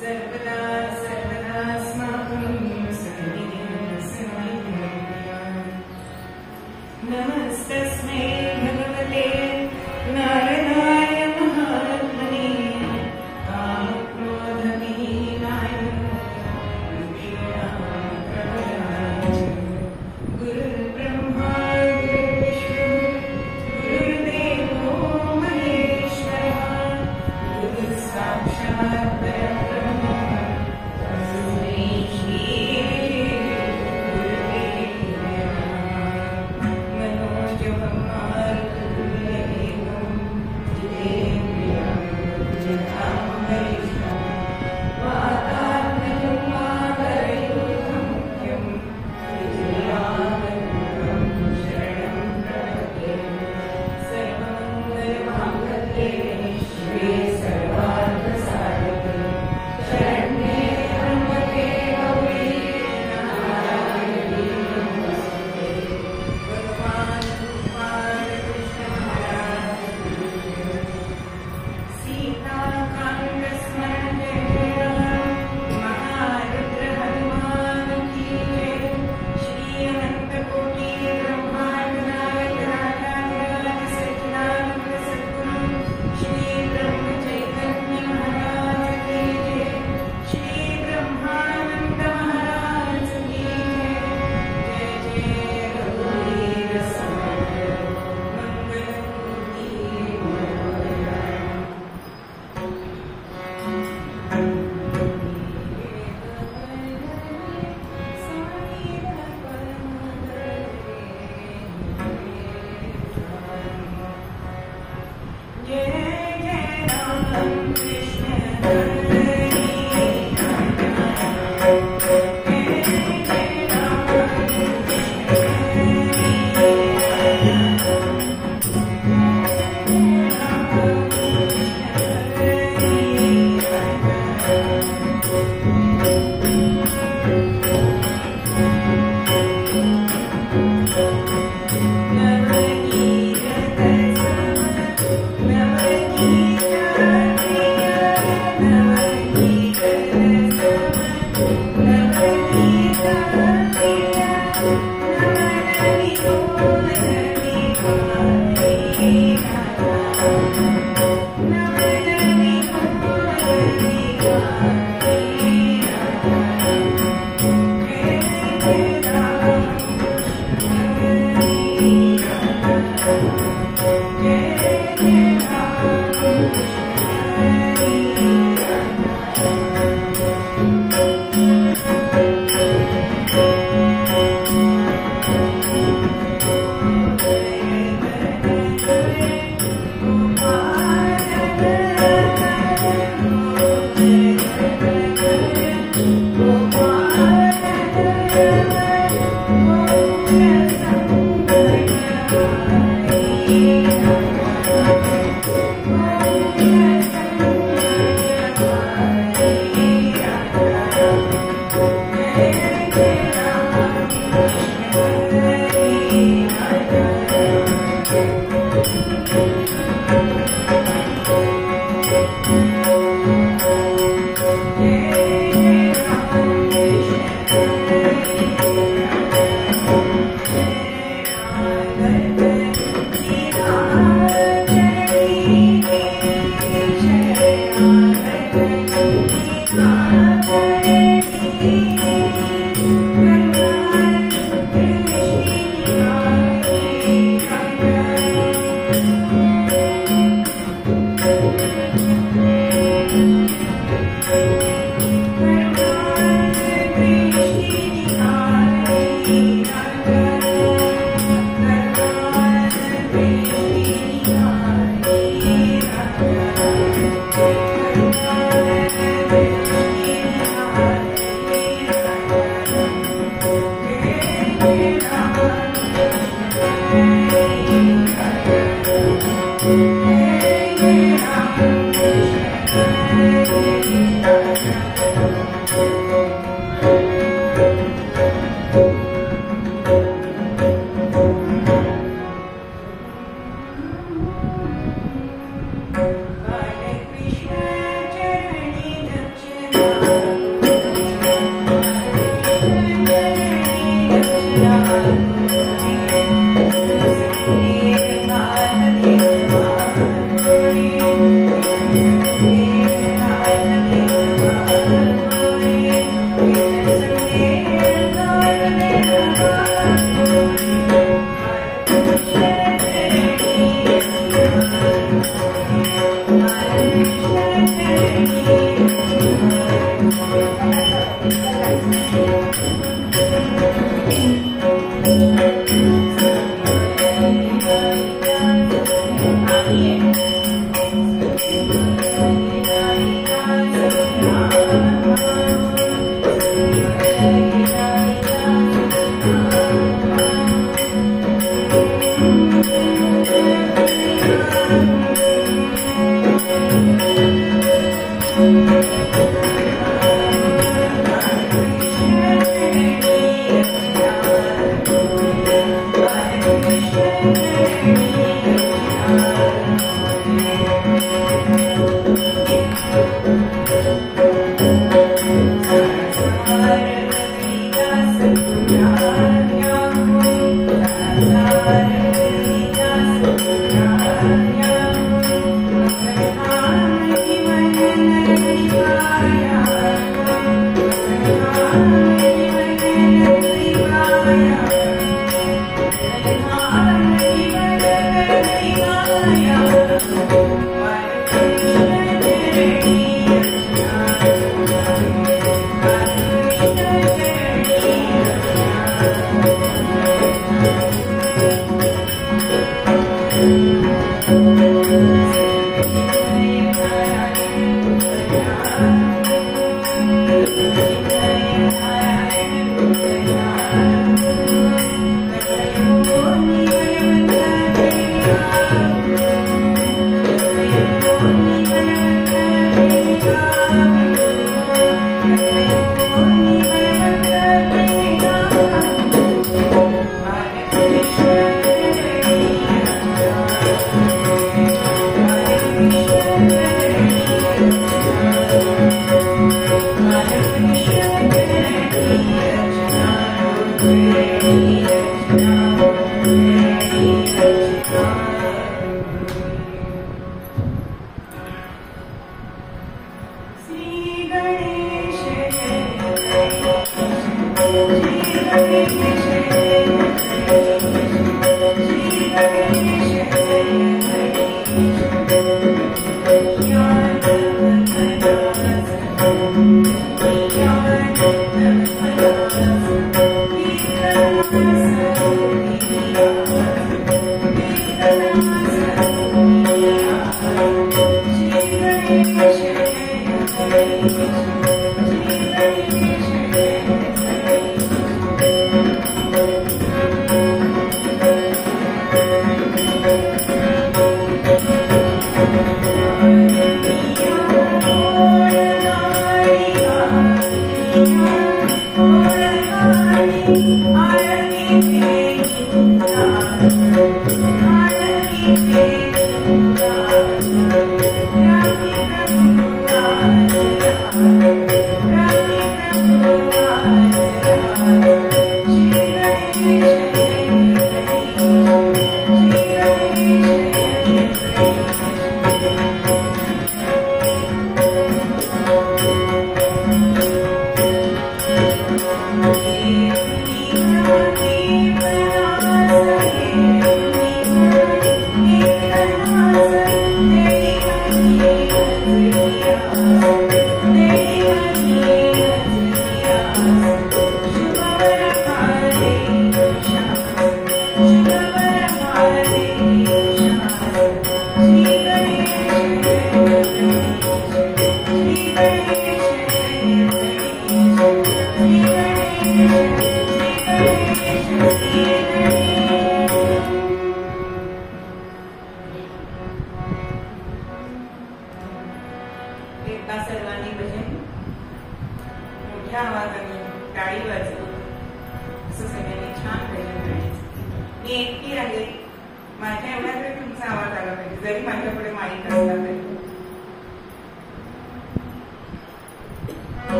Krishna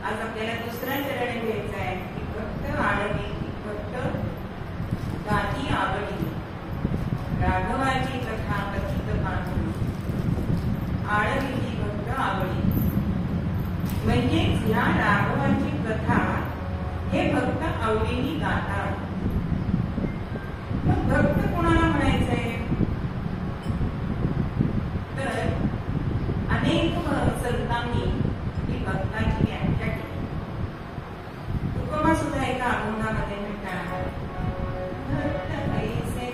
आज आपल्याला दुसरा चरण घ्यायचा आहे की भक्त आळवी भक्त गाठी आवडी राघवाची कथा कथित पाहून आळवी भक्त आवडी म्हणजे या राघवाची कथा हे भक्त आवडीने गातात. मग भक्त कोणाला म्हणायचंय तर अनेक संतांनी ही भक्ताची व्याख्या केली. उपमा सुद्धा एका अभंगामध्ये मिळणार आहे. भक्त कैसे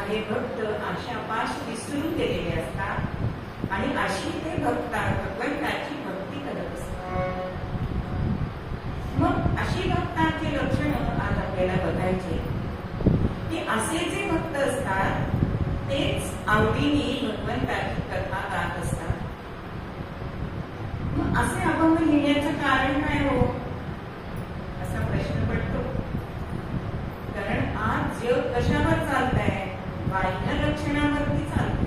हे भक्त आशापाश विसरून गेलेले असतात आणि अशी ते भगवंताची भक्ती करत असतात. मग अशी भक्तांची लक्षणं आज आपल्याला बघायची की असे जे भक्त असतात तेच आवडीने भगवंताची कथा गात असतात. मग असे अभंग लिहिण्याचं कारण काय हो असा प्रश्न पडतो. कारण आज जग कशावर चालतंय बाह्य लक्षणावरती चालते.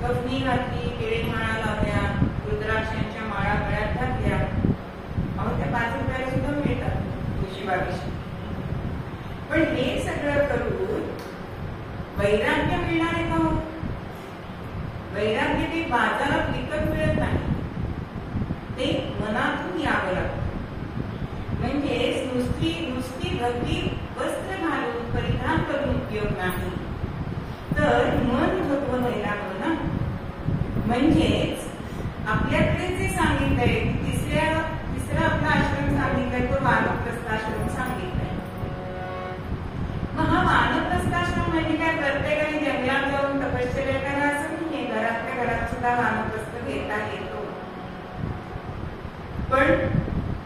कफनी घातली, केळी माळा लावल्या, रुद्राक्षांच्या माळा गळ्यात घातल्या, अहो त्या 5 रुपयाला सुद्धा मिळतात 2200. पण हे सगळं करून वैराग्य मिळणार आहे का हो? वैराग्य ते बाजारात विकत मिळत नाही, ते मनातून यावं लागतं. म्हणजे नुसती भक्ती वस्त्र घालून परिधान करून उपयोग नाही, तर मन भगवं व्हायला हवं ना. म्हणजेच आपल्याकडे जे सांगितलंय तिसरा आपला आश्रम सांगितलाय तो वानप्रस्थाश्रम सांगितलाय. मग हा वानप्रस्थाश्रम म्हणजे काय प्रत्येकाने जंगलात जाऊन तपश्चर्या करा असं नाहीये. घरातल्या घरात सुद्धा वानप्रस्थ घेता येतो. पण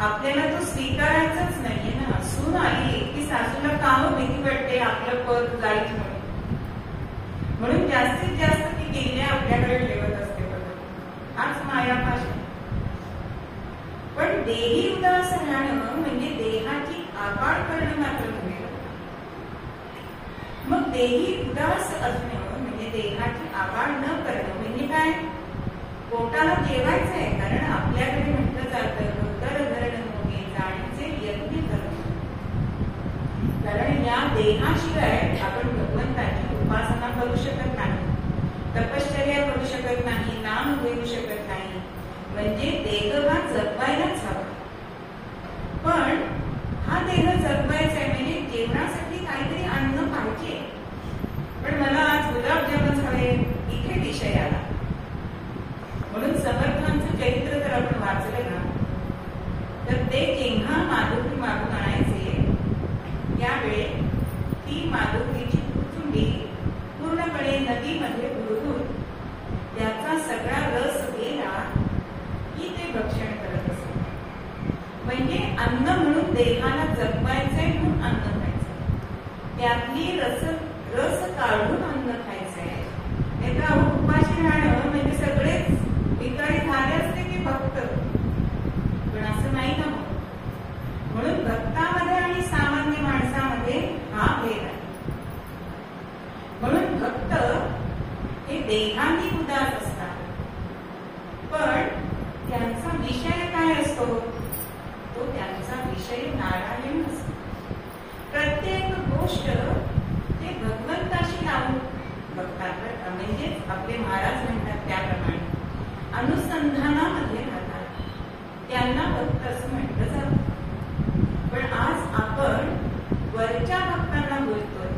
आपल्याला तो स्वीकारायचाच नाहीये ना. सून आली की सासूला काम भीती वाटते आपलं पद जाईल म्हणून जास्तीत जास्त ती गेल्या आपल्याकडे ठेवत असते. हाच मायापाश आहे. पण देही उदास राहणं म्हणजे देहाची आबाळ करणं मात्र नव्हे. मग देही उदास असणं म्हणजे देहाची आबाळ न करणं म्हणजे काय? पोटाला जेवायचं आहे. कारण आपल्याकडे म्हटलं जातं कारण या देहाशिवाय आपण भगवंताची उपासना करू शकत नाही, तपश्चर्या करू शकत नाही, नाम घेऊ शकत नाही. म्हणजे देहभाग जगवायलाच हवा. पण हा देह जगवायचा आहे म्हणजे जेवणासाठी काहीतरी अन्न पाहिजे. पण मला आज गुलाबजामुन हवे इथे विषय आला. म्हणून समर्थांचं चरित्र जर आपण वाचलं ना तर ते जेव्हा माधुरी मागून आणायचे त्यावेळी ती माधुरीची चुंडी पूर्णपणे नदीमध्ये बुडवून त्याचा सगळा रस गेला की ते भक्षण करत असत. म्हणजे अन्न म्हणून देहाला जगवायचंय म्हणून अन्न खायचं, त्यातली रस काढून अन्न खायचंय. नाही तर उपाशी राहणं म्हणजे सगळेच विकारी झाले भक्त, पण असं नाही ना होत. म्हणून भक्तामध्ये आणि सामान्य माणसामध्ये हा भेद आहे. म्हणून भक्त हे देहांनी उदास असतात, पण त्यांचा विषय काय असतो? तो त्यांचा विषय नारायण असतो. प्रत्येक गोष्ट ते भगवंताशी लावून बघतात. म्हणजेच आपले महाराज म्हणतात त्याप्रमाणे अनुसंधानामध्ये राहतात. त्यांना भक्त असं म्हटलं जातं. पण आज आपण वरच्या भक्तांना बोलतोय.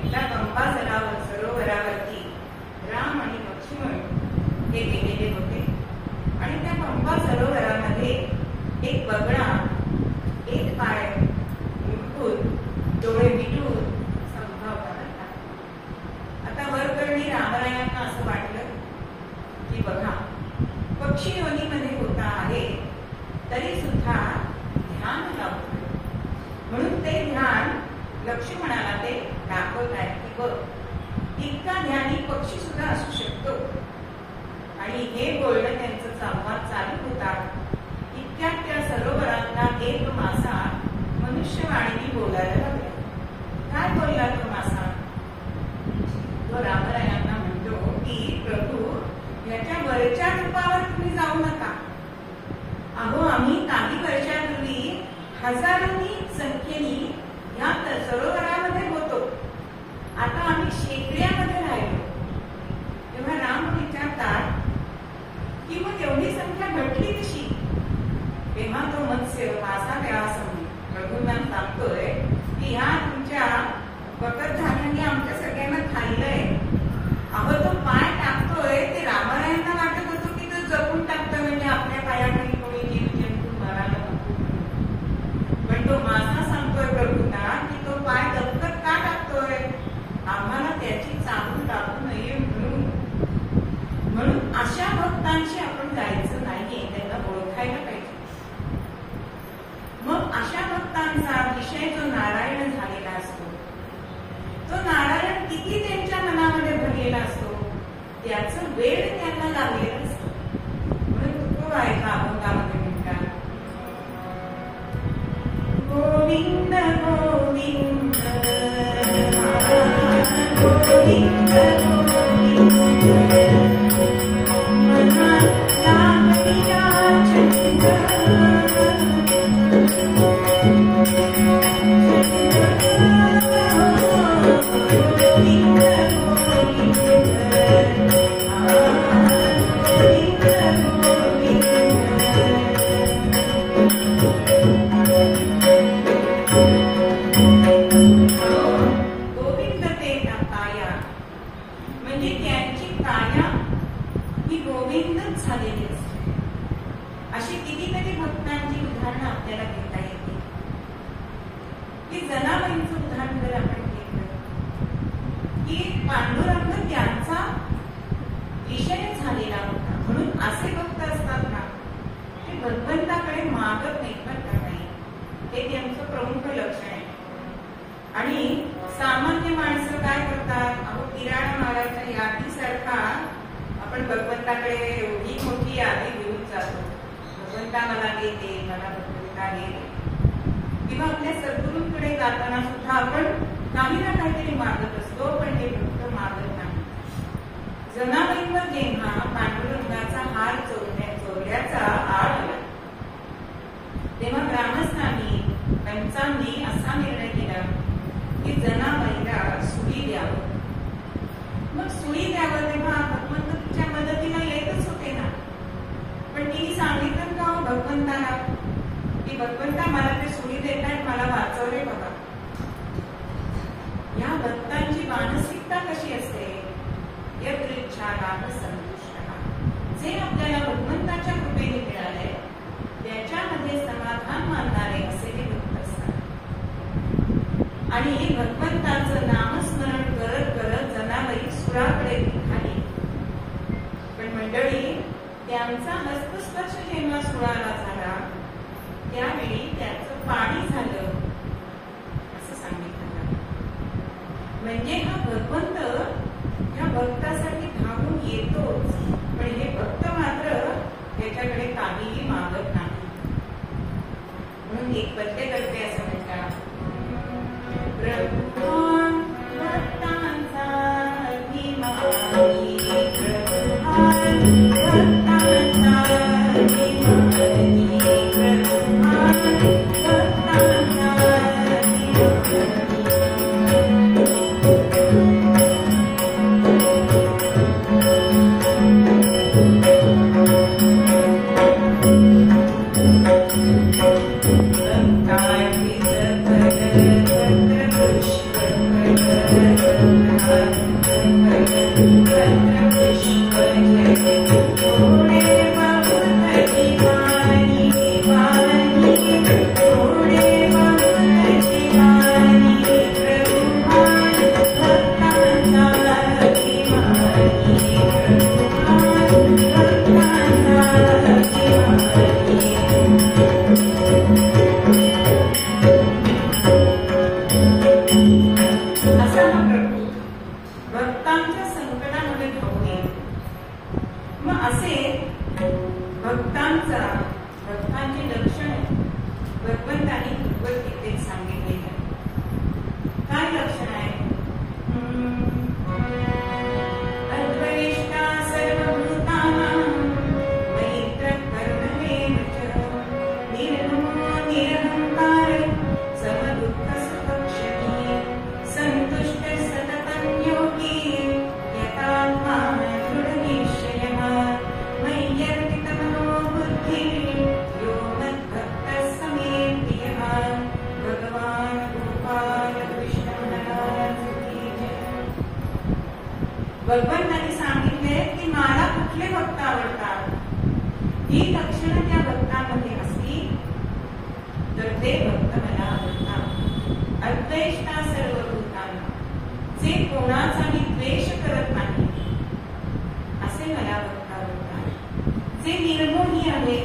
एका पंपा सरोवरावरती राम आणि लक्ष्मण हे गेलेले होते आणि त्या पंपा सरोवरामध्ये एक बगळा एक पाय मुटून डोळे मिटून संभाव करत. आता वरकरणी रामरायांना असं वाटलं की बघा, पक्षी योनीमध्ये होता आहे तरी सुद्धा ध्यान लावतो. म्हणून ते ध्यान लक्ष्मणाला ते दाखवत आहेत की बघ, इतका ध्यानी पक्षी सुद्धा असू शकतो. आणि हे बोलणं त्यांचं संवाद चालू होता. इतक्यात त्या सरोवरातला एक मासा मनुष्यवाणीने बोलायला लागला. काय बोलला तो मासा? तो रामरायांना म्हणतो की प्रभू, याच्या वरच्या रूपावर तुम्ही जाऊ नका. अहो, आम्ही काही वर्षापूर्वी हजारोनी संख्येने या सरोवरामध्ये होतो. आता आम्ही शेकड्यामध्ये राहिलो. तेव्हा राम विचारतात की मग एवढी संख्या घटली कशी? तेव्हा तो मत्स्य मासा तेव्हा प्रभूंना सांगतोय की ह्या तुमच्या बकरधान्यांनी आमच्या सगळ्यांना खाल्लंय. अहो, तो पाय टाकतोय ते रामरायांना वाटत होतो की तो जपून टाकतोय, म्हणजे आपल्या पायाखाली कोणी जीव जंतू मरायला नको. पण तो मासा सांगतोय प्रभूंना की तो पाय दबकत का टाकतोय? आम्हाला त्याची चाहूल लागू नये म्हणून. म्हणून अशा भक्तांशी आपण जायचं नाहीये, त्यांना ओळखायला पाहिजे. मग अशा भक्तांचा विषय जो नारायण झालेला असतो, तो नारायण किती त्यांच्या मनामध्ये भरलेला असतो, त्याचं वेळ त्यांना लागलेलं असतं. म्हणून तो ऐका अभंगामध्ये म्हणतात, गोविंद गोविंद गोविंद भगवंताकडे मागत नाही, पण नाही हे त्यांचं प्रमुख लक्षण आहे. आणि सामान्य माणसं काय करतात? अहो, किराणा मालाच्या यादीसारखा आपण भगवंताकडे एवढी मोठी यादी घेऊन जातो. भगवंता मला देते, मला भगवंता दे. किंवा आपल्या सद्गुरूंकडे जाताना सुद्धा आपण काही ना काहीतरी मागत असतो, पण हे भक्त मागत नाही. जनाबाईंवर जेव्हा पांडुरंगाचा हार चोरल्याचा आळ आला, तेव्हा ग्रामस्थांनी पंचांनी असा निर्णय केला की जनाबाईला सुडी द्यावं. मग सुडी द्यावं तेव्हा भगवंत तिच्या मदतीला येतच होते ना, पण तिने सांगितलं का भगवंताला की भगवंता मला ते सुडी देतात, मला वाचवले बघा. या भक्तांची मानसिकता कशी असते? यदृच्छा लाभ संतुष्टः. जे आपल्याला भगवंताच्या कृपेने मिळाले त्याच्यामध्ये समाधान मानणारे असे हे भक्त असतात. आणि भगवंताचं नामस्मरण करत करत जनाबाई सुराकडे निघाली. पण मंडळी, त्यांचा हस्तस्पर्श जेव्हा सुराला झाला त्यावेळी त्याचं पाणी झालं असं सांगितलं. म्हणजे हा भगवंत या भक्तासाठी धावून येतोच, पण हे भक्त मात्र त्याच्याकडे एक पद्य करते असं म्हणतात. प्रभुवान भक्तांचा अभिमानी, प्रभुवान भक्तांचा अभिमानी, प्रभुवान भक्तांचा भक्तांच्या संकटामध्ये धावून येईल. मग असे भक्तांची लक्षण भगवंतांनी भगवद्गीतेत सांगितले. काय लक्षण आहे? अद्वेष्टा सर्वभूतानां मैत्रः करुणमेव च, निर्ममो निरहंकार समदुःखसुखक्षमी, सन्तुष्टः सततं योगी यतात्मा दृढनिश्चयः, मय्यर्पितमनो बुद्धिः यो मद्भक्तः समे प्रियः. भगवान गोपाल कृष्ण महाराज की जय. भगवंतांनी सांगितले की मला कुठले भक्त आवडतात. ही लक्षणं त्या भक्तांमध्ये असतील तर ते भक्त मला आवडतात. अद्वेष्टा सर्वभूतांना, जे कोणाचाही द्वेष करत नाही असे मला भक्त आवडतात. जे निर्मोही आहे,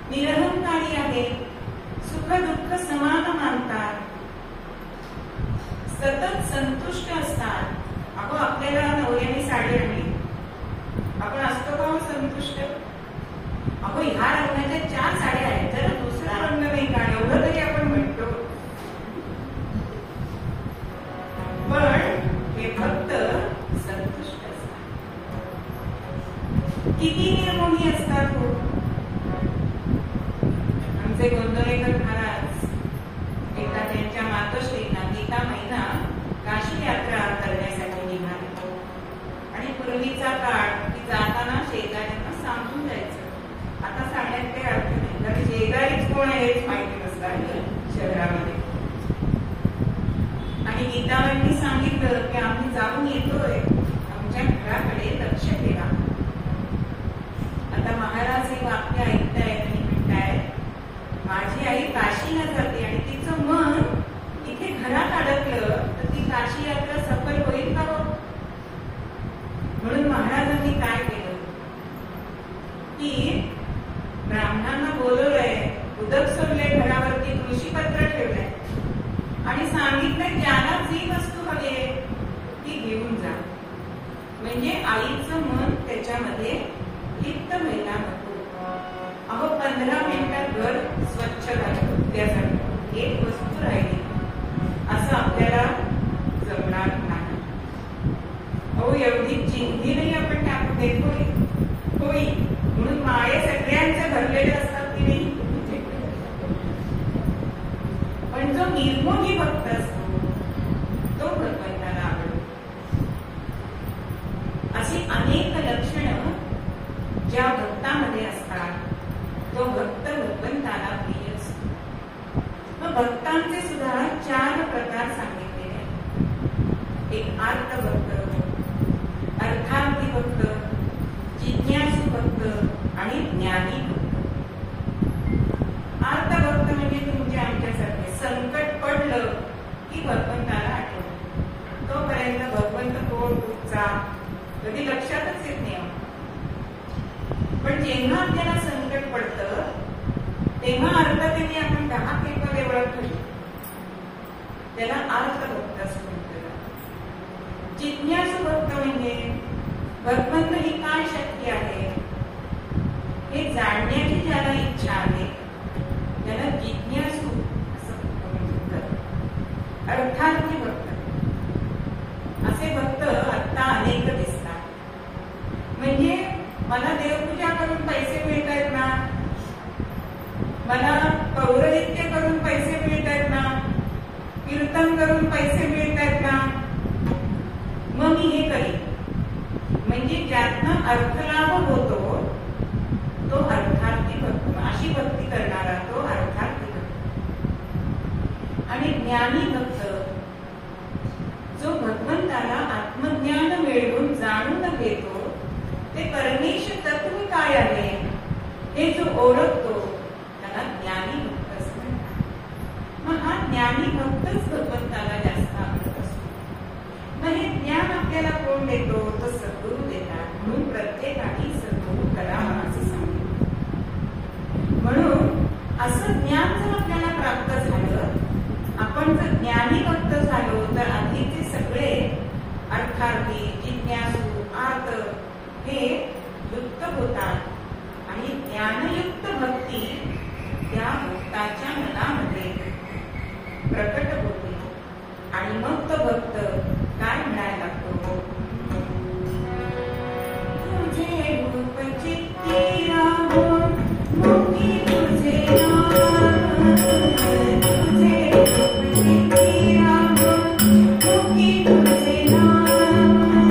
निरहंकारी आहे, सुख दुःख समान मानतात, सतत संतुष्ट असतात. अगो आपल्याला नवऱ्याने साडी आणली, आपण असतो का संतुष्ट? अगो ह्या रंगाच्या 4 साड्या आहेत, जर दुसरा रंग नाही का, एवढं तरी आपण म्हणतो. पण हे भक्त संतुष्ट असतात. किती निर्मोही असतात हो. आमचे गोंदवलेकर महाराज एकदा त्यांच्या मातोश्रींना गीता महिना काशी यात्रा करण्यासाठी निघाले. आणि पूर्वीचा काळ की जाताना शेजाऱ्यांना सांगून जायचं. आता सांगण्यात काही अर्थ नाही, कारण शेजारीच कोण आहे हेच माहिती नसतं शहरामध्ये. आणि गीताबाईंनी सांगितलं की आम्ही जाऊन येतोय, आमच्या घराकडे लक्ष ठेवा. आता महाराज हे वाक्य ऐकतायत आणि म्हणतायत माझी आई काशीला जाते आणि तिचं मन इथे घरात अडकलं तर ती काशी यात्रा सफल होईल का हो? म्हणून महाराजांनी काय केलं की ब्राह्मणांना बोलवलंय, उदक सोडले, घरावरती कृषीपत्र ठेवलंय आणि सांगितलंय ज्याला जी वस्तू हवी आहे ती घेऊन जा. म्हणजे आईचं मन त्याच्यामध्ये लिप्त व्हायला नको. अहो 15 मिनिटात घर स्वच्छ झालं, त्यासाठी एक वस्तू राहिली असं आपल्याला जमणार नाही. अहो एवढी चिंधी नाही आपण टाकू देतोय होई, म्हणून माळे सगळ्यांचे भरलेले असतात की नाही. पण जो निर्मोही भक्त असतो तो भगवंताला आवडतो. अशी अनेक लक्षणं ज्या भक्तामध्ये असतात तो भक्त भगवंताला प्रिय असतो. मग भक्तांचे सुद्धा 4 प्रकार सांगितलेले आहेत. एक आर्त भक्त, अर्थार्थी भक्त, जिज्ञासू भक्त आणि ज्ञानी भक्त. आर्त भक्त म्हणजे तुमच्या आमच्यासारखे संकट पडलं की भगवंताला आठवलं. तोपर्यंत भगवंत कोण कुठचा कधी लक्षातच येत नाही. पण जेव्हा आपल्याला संकट पडतं तेव्हा अर्थाने आपण 10 पेपर ओळखतो, त्याला अर्थ भक्त असं म्हणतात. जिज्ञासू भक्त म्हणजे भगवंत ही काय शक्ती आहे हे जाणण्याची ज्याला इच्छा आहे त्याला जिज्ञासू अर्थार्थी भक्त, असे भक्त आता अनेक दिसतात. म्हणजे मला देवपूजा करून पैसे मिळत आहेत ना, मला पौरोहित्य करून पैसे मिळत आहेत ना, कीर्तन करून पैसे मिळत आहेत ना, मग मी हे करीन. म्हणजे ज्यातनं अर्थलाभ होतो तो अर्थार्थी भक्त, अशी भक्ती करणारा तो अर्थार्थी भक्त. आणि ज्ञानी भक्त जो भगवंताला आत्मज्ञान मिळवून जाणून घेतो, ते परमेश तत्व काय आहे हे जो ओळखतो त्याला ज्ञानी भक्त असतो. मग हा ज्ञानी भक्तच भगवंताला जास्त आवडत असतो. मग हे ज्ञान आपल्याला कोण देतो? तो सद्गुरू देतात. म्हणून प्रत्येकाने सद्गुरू करावा असं सांगितलं. म्हणून असं ज्ञान जर आपल्याला प्राप्त झालं, आपण जर ज्ञानी भक्त झालो, तर आधीचे सगळे अर्थार्थी, जिज्ञासू, आर्त हे युक्त होतात. आणि ज्ञानयुक्त भक्ती त्या भक्ताच्या मनामध्ये प्रकट होते. आणि मग तो भक्त काय म्हणायला लागतो? तुझे रूप चित्ती राहो मोठी तुझे नाम, तुझे रूप चित्ती राहो मोठी तुझे नाम,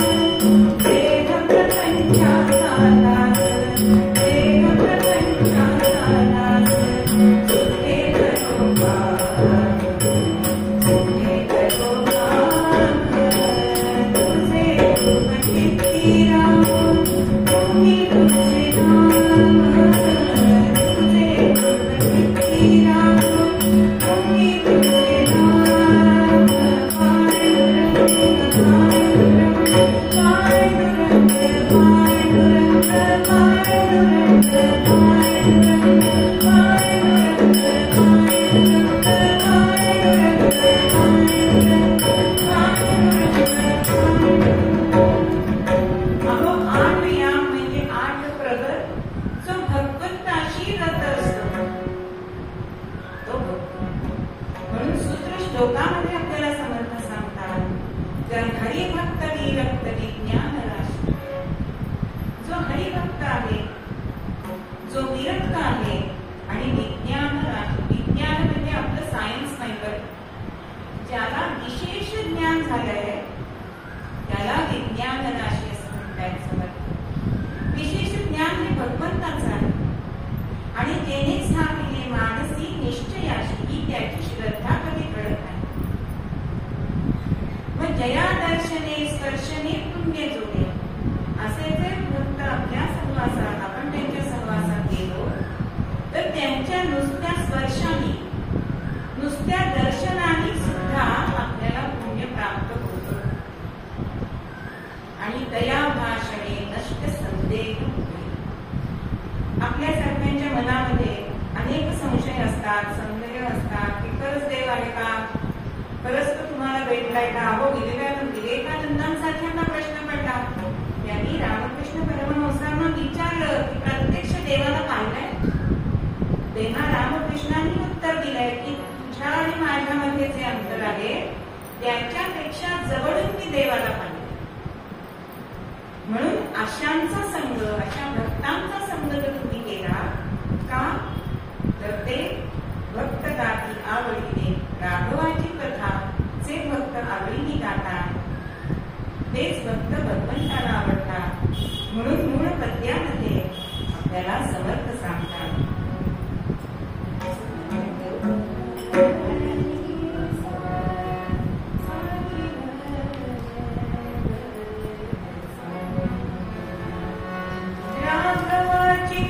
देह प्रपंचाचा नाश, देह प्रपंचाचा नाश, सुखे करो भाग, सुखे करो भाग, तुझे रूप चित्ती राहो मोठी तुझे नाम, तुझे रूप चित्ती राहो मोठी तुझे नाम, श्लोकामध्ये आपल्याला समर्थ सांगतात, जर हरिभक्त विरक्त विज्ञान राशी. जो हरिभक्त आहे, जो विरक्त आहे आणि विज्ञान राशी, विज्ञान म्हणजे आपलं सायन्स नाही, तर ज्याला विशेष ज्ञान झालंय त्याला विज्ञान राशी असं म्हणतात समर्थ. विशेष ज्ञान हे भगवंताचं आहे. आणि जेणे स्थापिले मानसी निश्चयाशी ही त्याची श्रद्धा कधी कळत नाही. मग जया दर्शने स्पर्शने पुण्य जोडे, असे जर भक्त आपल्या सहवासात, आपण त्यांच्या सहवासात गेलो तर त्यांच्या नुसत्या स्पर्शाने, नुसत्या दर्शनाने सुद्धा आपल्याला पुण्य प्राप्त होतं. आणि दया भाषणे नष्ट संदेह. आपल्या सर्वांच्या मनामध्ये अनेक संशय असतात, संदेह असतात की खरंच देव आहे का, खरंच तो तुम्हाला भेटलाय का. हो, विवेकानंदांसारख्यांना प्रश्न पडला. त्यांनी रामकृष्ण परमहंसांना विचारलं की प्रत्यक्ष देवाला पाहिलंय? तेव्हा रामकृष्णांनी उत्तर दिलंय की तुझ्या आणि माझ्यामध्ये जे अंतर आहे त्याच्यापेक्षा जवळून मी देवाला पाहिलं. म्हणून अशांचा संग, अशा भक्तांचा संग जर तुम्ही केला का, तर ते भक्त गाती आवडीने राघवाची कथा जे भक्त आवडीने गातात तेच भक्त भगवंताला आवडतात. म्हणून मूळ पद्यामध्ये आपल्याला समर्थ सांगतात, राघवाची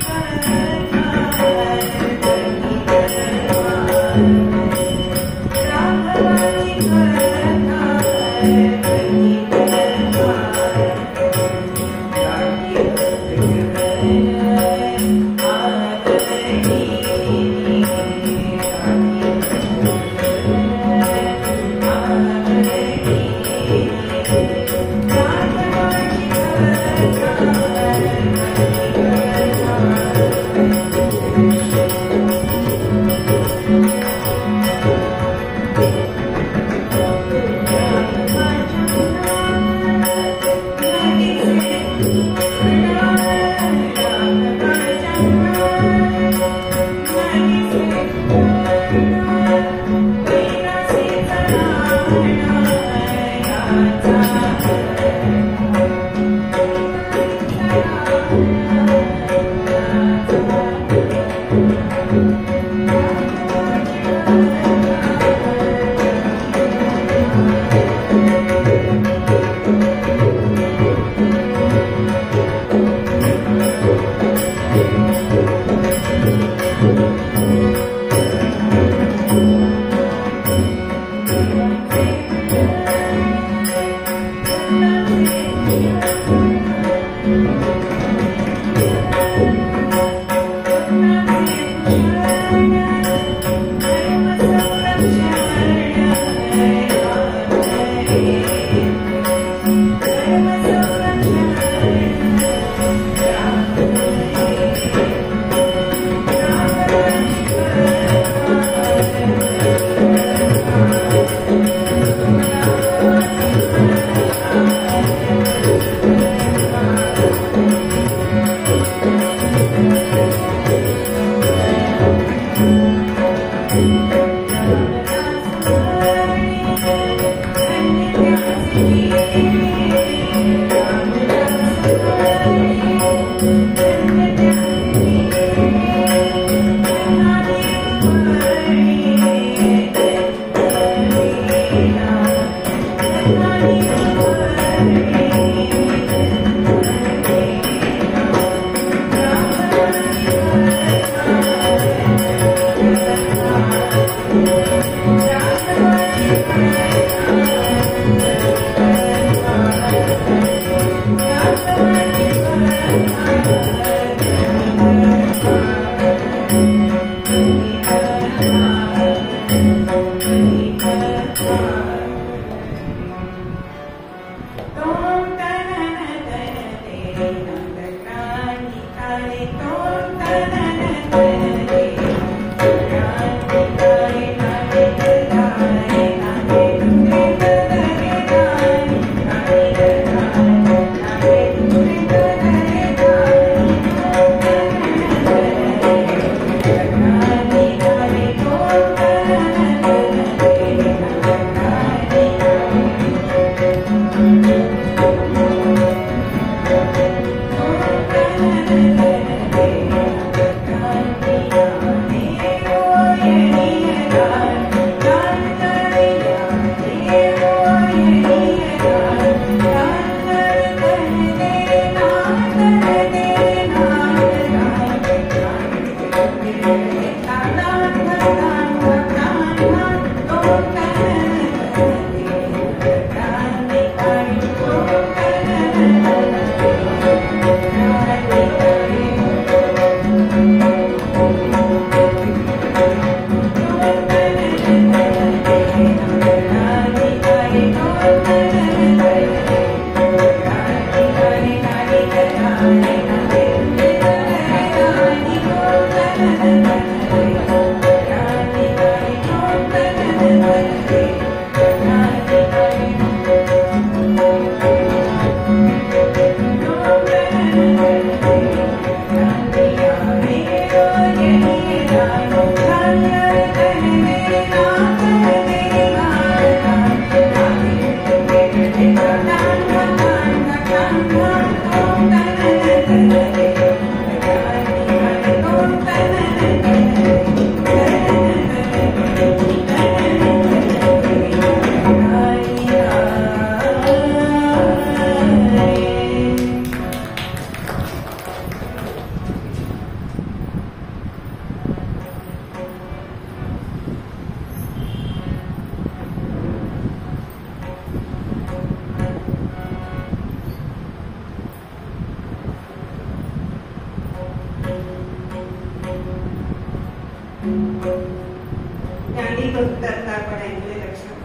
ज्ञानी भक्त आता आपण ऐकले लक्षात.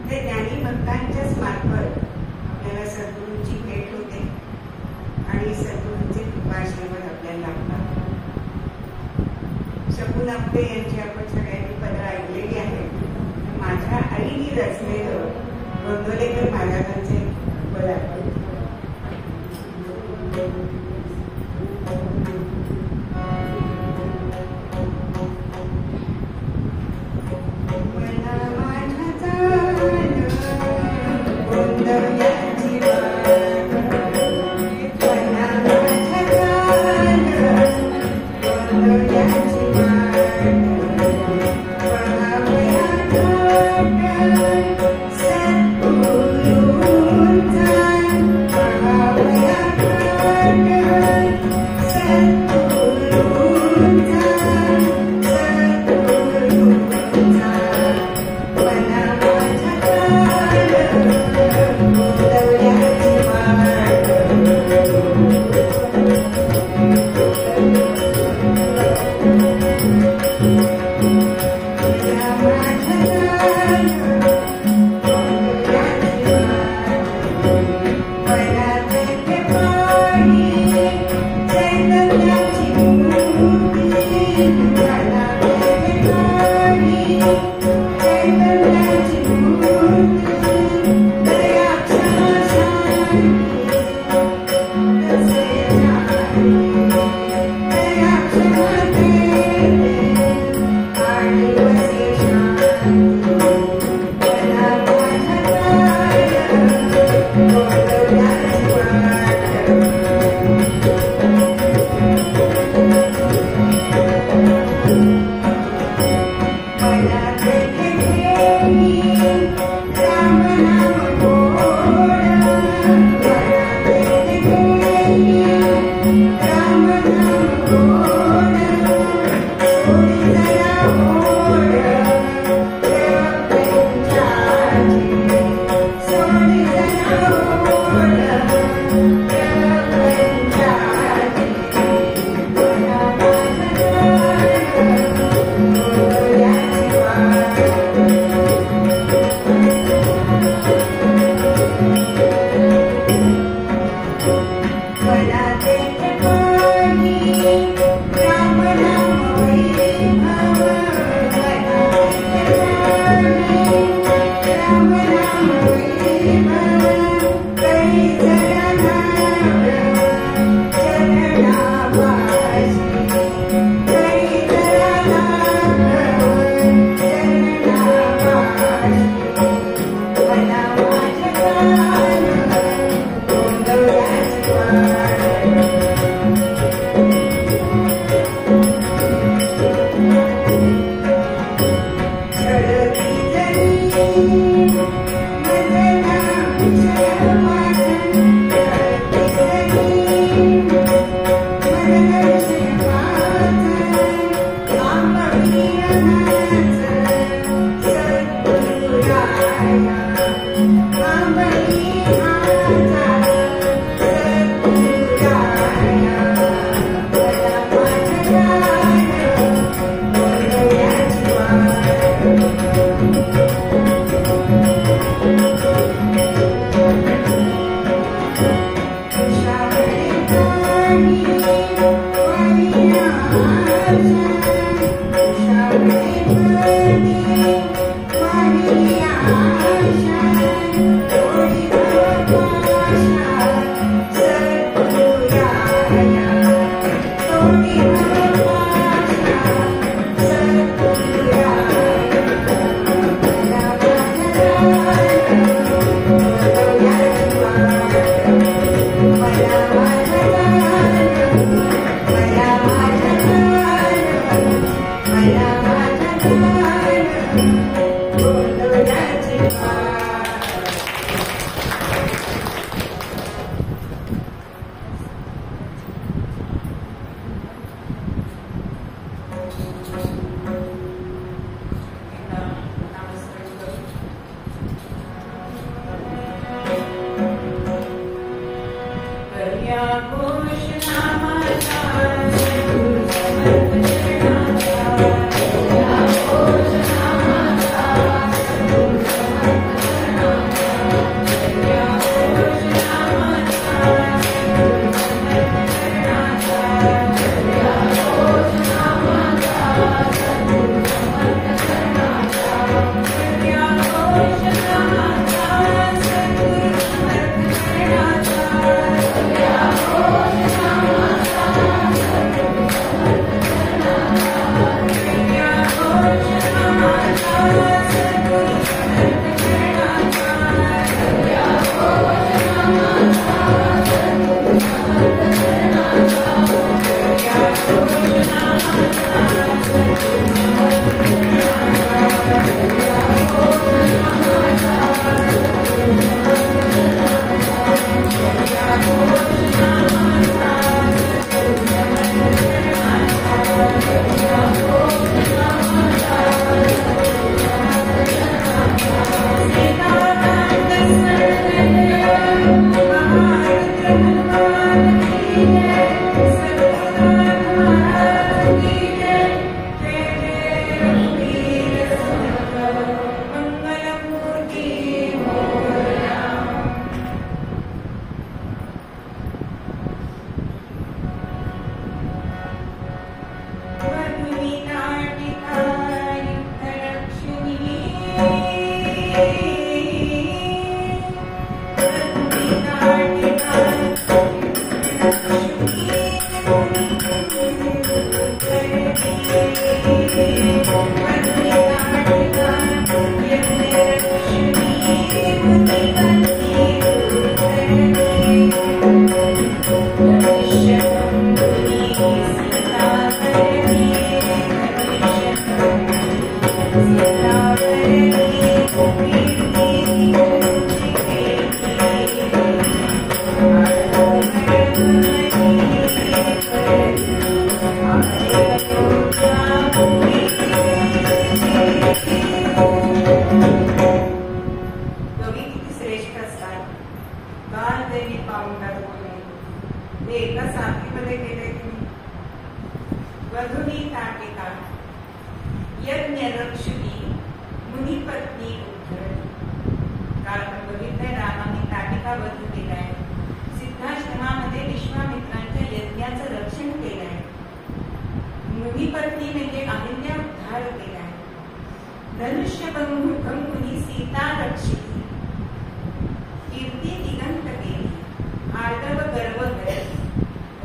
ते ज्ञानी भक्तांच्याच मार्फत आपल्याला सद्गुरूंची भेट होते आणि सद्गुरूंचे कृपाशीर्वाद आपल्याला लाभतात. शकुन आपटे यांची आपण सगळ्यांनी पदं ऐकलेली आहेत. माझ्या आईने रचलेलं गोंदवलेकर महाराजांचे पद आहे. Thank you.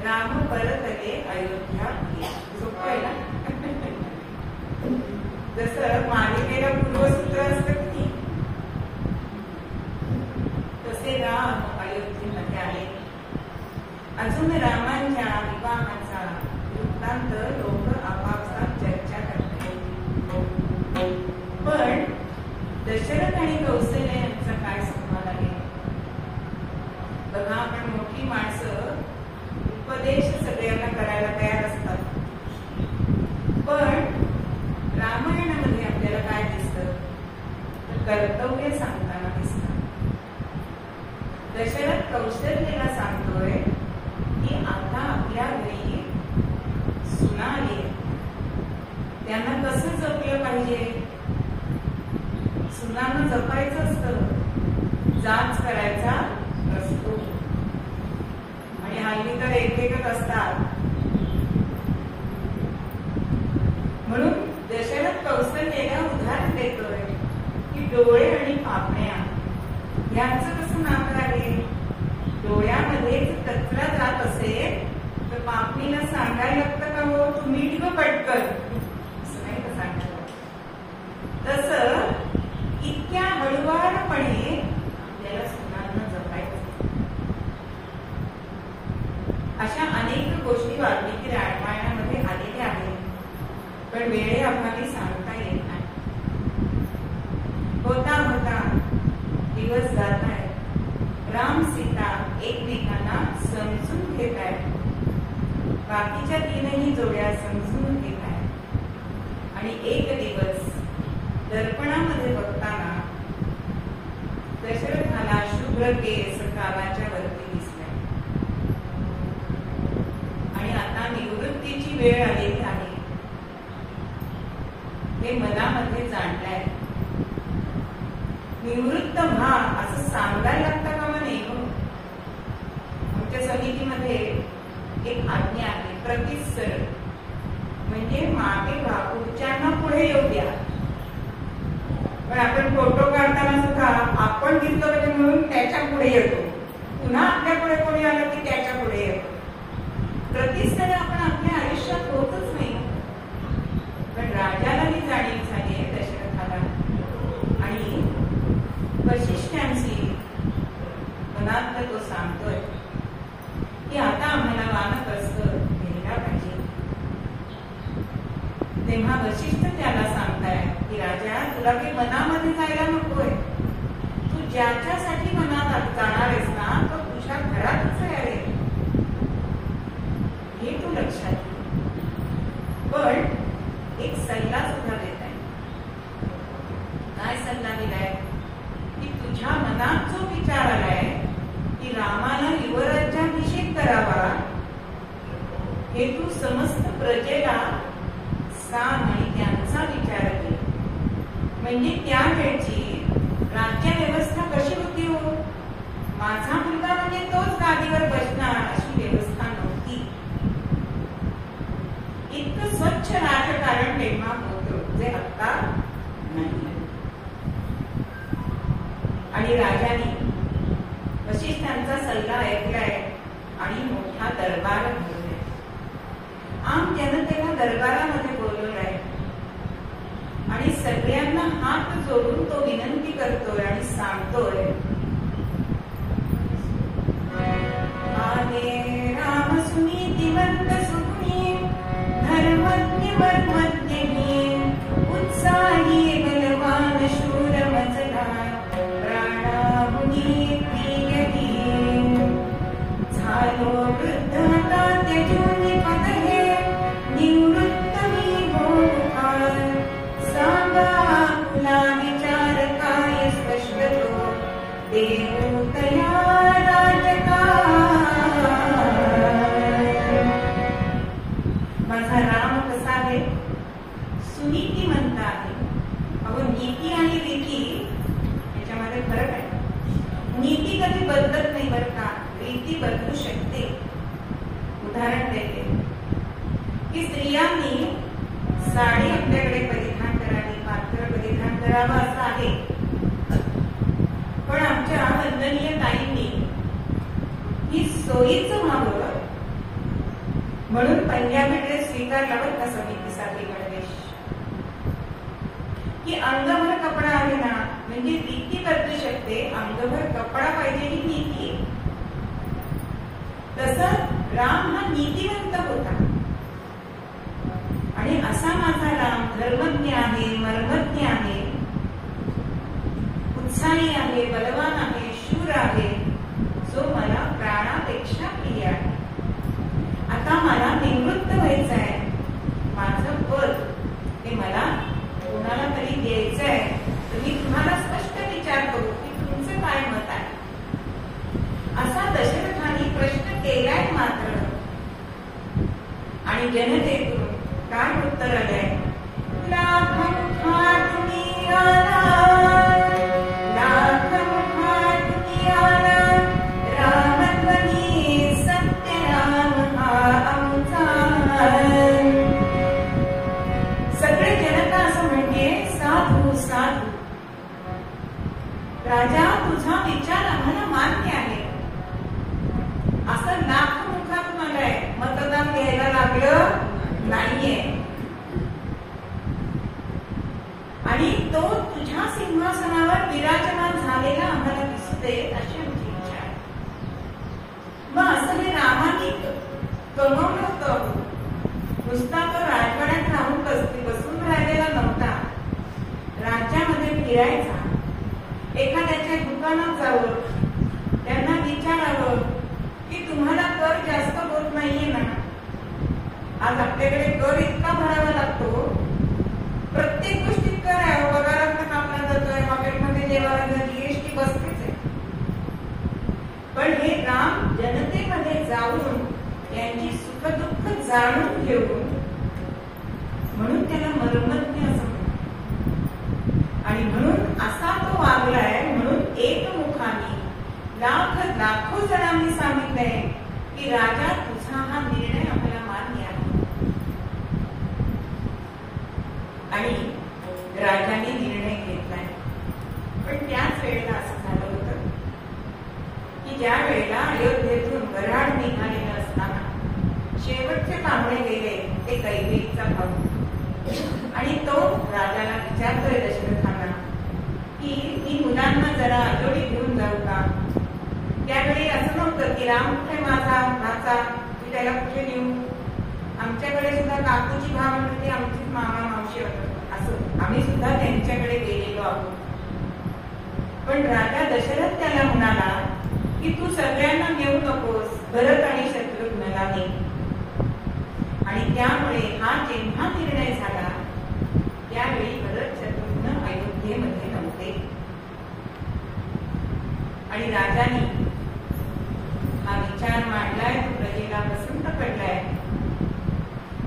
राम परतले अयोध्या असं लोक आपापसात चर्चा करतात. पण दशरथ आणि कौशल्य यांचा काय संवाद आहे बघा. आपण मोठी माणसं उपदेश सगळ्यांना करायला तयार असतात, पण रामायणामध्ये आपल्याला काय दिसतं तर कर्तव्य सांगताना दिसतं. दशरथ कौशल्याला सांगतोय की आता आपल्या घरी सुना आली, त्यांना कसं जपलं पाहिजे. सुनांना जपायचं असतं, जाच करायचा असतो. आणि हल्ली तर एकच असतात. म्हणून दशरथ कौशल्याला उदाहरण देतोय की डोळे आणि पापण्या यांचं कसं नातं आहे. डोळ्यामध्ये कचरा जात असेल तर पापणीला सांगायला लागतं का हो तू मीठ ग पटकन, असं नाही का सांगायला. तसं इतक्या हळुवारपणे आपल्याला सुनांना जपायचं. अशा अनेक गोष्टी वाल्मिकी रामायणामध्ये आलेल्या आहेत, पण वेळेअभावी सांगता येत नाही. होता होता दिवस जात आहे, राम सीता एकमेकांना समजून घेत आहेत, बाकीच्या तीनही जोड्या समजून घेत आहेत. आणि एक दिवस दर्पणामध्ये बघताना दशरथाला शुभ्र केस कानाच्या वरती दिसले आणि आता निवृत्तीची वेळ आलेली आहे हे मनामध्ये जाणलंय. निवृत्त व्हा असं सांगायला लागतं का म्हणे. आमच्या समितीमध्ये एक आज्ञा आहे, प्रतिसर म्हणजे मागे व्हा, पुढच्यांना पुढे येऊ द्या. पण आपण फोटो काढताना सुद्धा आपण दिसलो पाहिजे म्हणून त्याच्या पुढे येतो, पुन्हा आपल्या पुढे कोणी आलं की त्याच्या पुढे येतो. प्रतिसर आपण आपल्या आयुष्यात होतच नाही. पण राजालाही जाणीव झाली आहे दशरथाला, आणि वशिष्ठांशी मनात तो सांगतोय की आता आम्हाला वानप्रस्थ घ्यायला पाहिजे. तेव्हा वशिष्ठ त्याला सांगताय की राजा तुला काही मनामध्ये जायला नकोय, तू ज्याच्यासाठी मनात जाणार आहेस ना तो तुझ्या घरातच आहे हे तू लक्षात घे. पण एक सल्ला सुद्धा देत आहे. काय सल्ला दिलाय की तुझ्या मनात जो विचार आलाय की रामाला युवराज्याभिषेक करावा हे तू समस्त प्रजेला सांग आणि त्यांचा विचार घे. म्हणजे त्यावेळची राज्य व्यवस्था कशी होती हो. माझा मुलगा म्हणजे तोच गादीवर बसणार अशी व्यवस्था नव्हती. इतकं स्वच्छ राजकारण तेव्हा होतं जे आता नाही. आणि राजाने वशिष्ठांचा सल्ला ऐकलाय आणि मोठा दरबार भरवलाय. आम जनतेला दरबारामध्ये बोलवलाय आणि सगळ्यांना हात जोडून तो विनंती करतोय आणि सांगतोय आले राम सुनीतिवंत सुखी धर्मज्ञ वर्मज्ञ उत्साही बलवान शूर मजला प्राणाहुनी प्रियही झालो वृद्ध त्यजून पद हे निवृत्त मी भोगकार सांगा तुला विचार काय स्पष्ट तो देऊ तया माझा राम कसा आहे सुनीतिमंत आहे. अहो नीती आणि रीती याच्यामध्ये फरक आहे. नीती कधी बदलत नाही बरं का, रीती बदलू शकते. उदाहरण देते की स्त्रियांनी साडी आपल्याकडे परिधान करावी, पात्र परिधान करावं असं आहे. पण आमच्या वंदनीय ताईंनी ही सोयीचं व्हावं म्हणून पंजाबी ड्रेस स्वीकारला बरं का समितीसाठी गणवेश. की अंगभर कपडा आहे ना, म्हणजे रीती बदलू शकते, अंगभर कपडा पाहिजे ही नीती. तसं राम हा नीतिवंत होता. असा माझा राम धर्मज्ञ आहे, मर्मज्ञ आहे, उत्साही आहे, बलवान आहे, शूर आहे, जो मला प्राणापेक्षा प्रिय आहे. आता मला निवृत्त व्हायचं आहे. माझं पद हे मला कोणाला तरी द्यायचं आहे. तर मी तुम्हाला स्पष्ट विचार करू की तुमचं काय मत आहे. असा दशरथाने प्रश्न केलाय मात्र, आणि जनतेतून काय उत्तर आलंय? लाख मुखा तुम्ही आला, लाख मुखा तुम्ही आला, रामध्वनी सत्य राम हा आमचा. सगळे जनता असं म्हणते साधू साधू. राजा तुझा विचार आम्हाला मान्य आहे. असं लाख मुखातून आलंय, मतदान घ्यायला लागलं नाहीये. आणि तो तुझ्या सिंहासनावर विराजमान झालेला आम्हाला दिसू दे अशी आमची इच्छा आहे. मग असं हे रामाने कमवलं होतं. नुसता तो राजवाड्यात राहून बसून राहिलेला नव्हता. राज्यामध्ये फिरायचा, एखाद्याच्या दुकानात जावं, त्यांना विचारावं की तुम्हाला कर जास्त होत नाहीये ना. आज आपल्याकडे कर इतका भरावा लागतो, प्रत्येक गोष्टीत कर आहे. पगारात कापला जातोय, हॉटेलमध्ये जेवायला जीएसटी बसतेच आहे. पण हे राम जनतेमध्ये जाऊन यांची सुख दुःख जाणून घेऊन, म्हणून त्याला मर्मज्ञ असं म्हणतात. आणि म्हणून असा तो वागलाय. म्हणून एकमुखाने लाखो जणांनी सांगितलंय की राजा तुझा हा निर्णय आम्हाला मान्य आहे. आणि राजाने निर्णय घेतलाय. पण त्याच वेळेला असं झालं होतं की ज्या वेळेला अयोध्येतून वऱ्हाड निघालेलं असताना शेवटचे पाहुणे गेले ते कैकेयीचा भाऊ. आणि तो राजाला विचारतोय दशरथांना की मी मुलांना जरा आजोडी घेऊन जाऊ का. त्यावेळी असं नव्हतं की राम कुठे माझा नाचा, मी त्याला कुठे नेऊ. आमच्याकडे सुद्धा काकूची भावना होती, आमचीच मामा मावशी होतं. असं आम्ही सुद्धा त्यांच्याकडे गेलेलो आहोत. पण राजा दशरथ त्याला म्हणाला की तू सगळ्यांना नेऊ नकोस, भरत आणि शत्रुघ्नला ने. आणि त्यामुळे हा जेव्हा निर्णय झाला त्यावेळी भरत शत्रुघ्न अयोध्येमध्ये नव्हते. आणि राजाने हा विचार मांडलाय, तो प्रजेला पसंत पडलाय.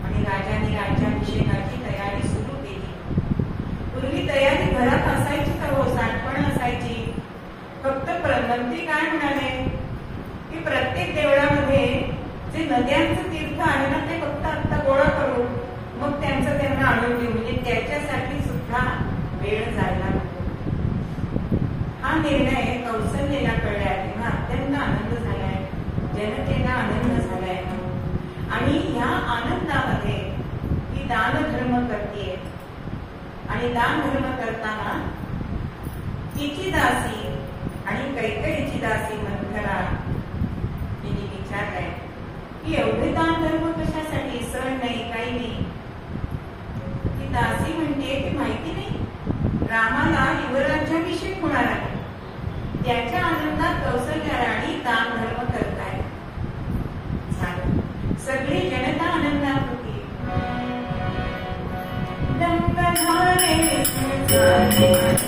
आणि राजाने राज्याभिषेकाची तयारी सुरू केली. पूर्वी तयारी घरात असायची तर हो, साठवण असायची. फक्त मंत्री काय म्हणाले की प्रत्येक देवळामध्ये जे नद्यांचं तीर्थ आहे ना ते फक्त आता गोळा करू, मग त्यांचं त्यांना आणून देऊ. म्हणजे त्याच्यासाठी सुद्धा वेळ जायला नको. हा निर्णय कौसल्याला कळलाय तेव्हा अत्यंत आनंद झालाय, जनतेला आनंद झालाय. आणि ह्या आनंदामध्ये ती दान धर्म करते. आणि दान धर्म करताना तिची दासी आणि कैकेयीची दासी मंथरा तिने विचारलंय की एवढे दान धर्म कशासाठी, सण नाही काही नाही. ती दासी म्हणते की माहिती नाही, रामाला युवराज्याभिषेक होणार आहे, त्याच्या आनंदात कौसल्या राणी दान धर्म करताय. सगळी जनता आनंदात होती. Thank you.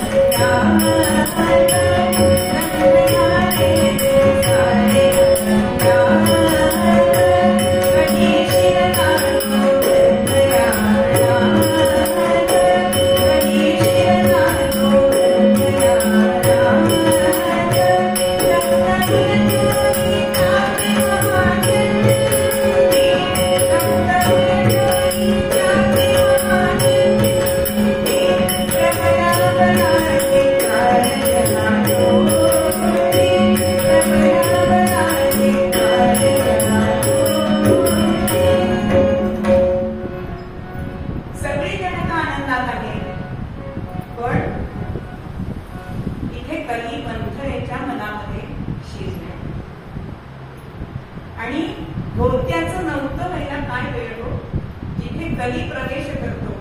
कली प्रवेश करतो.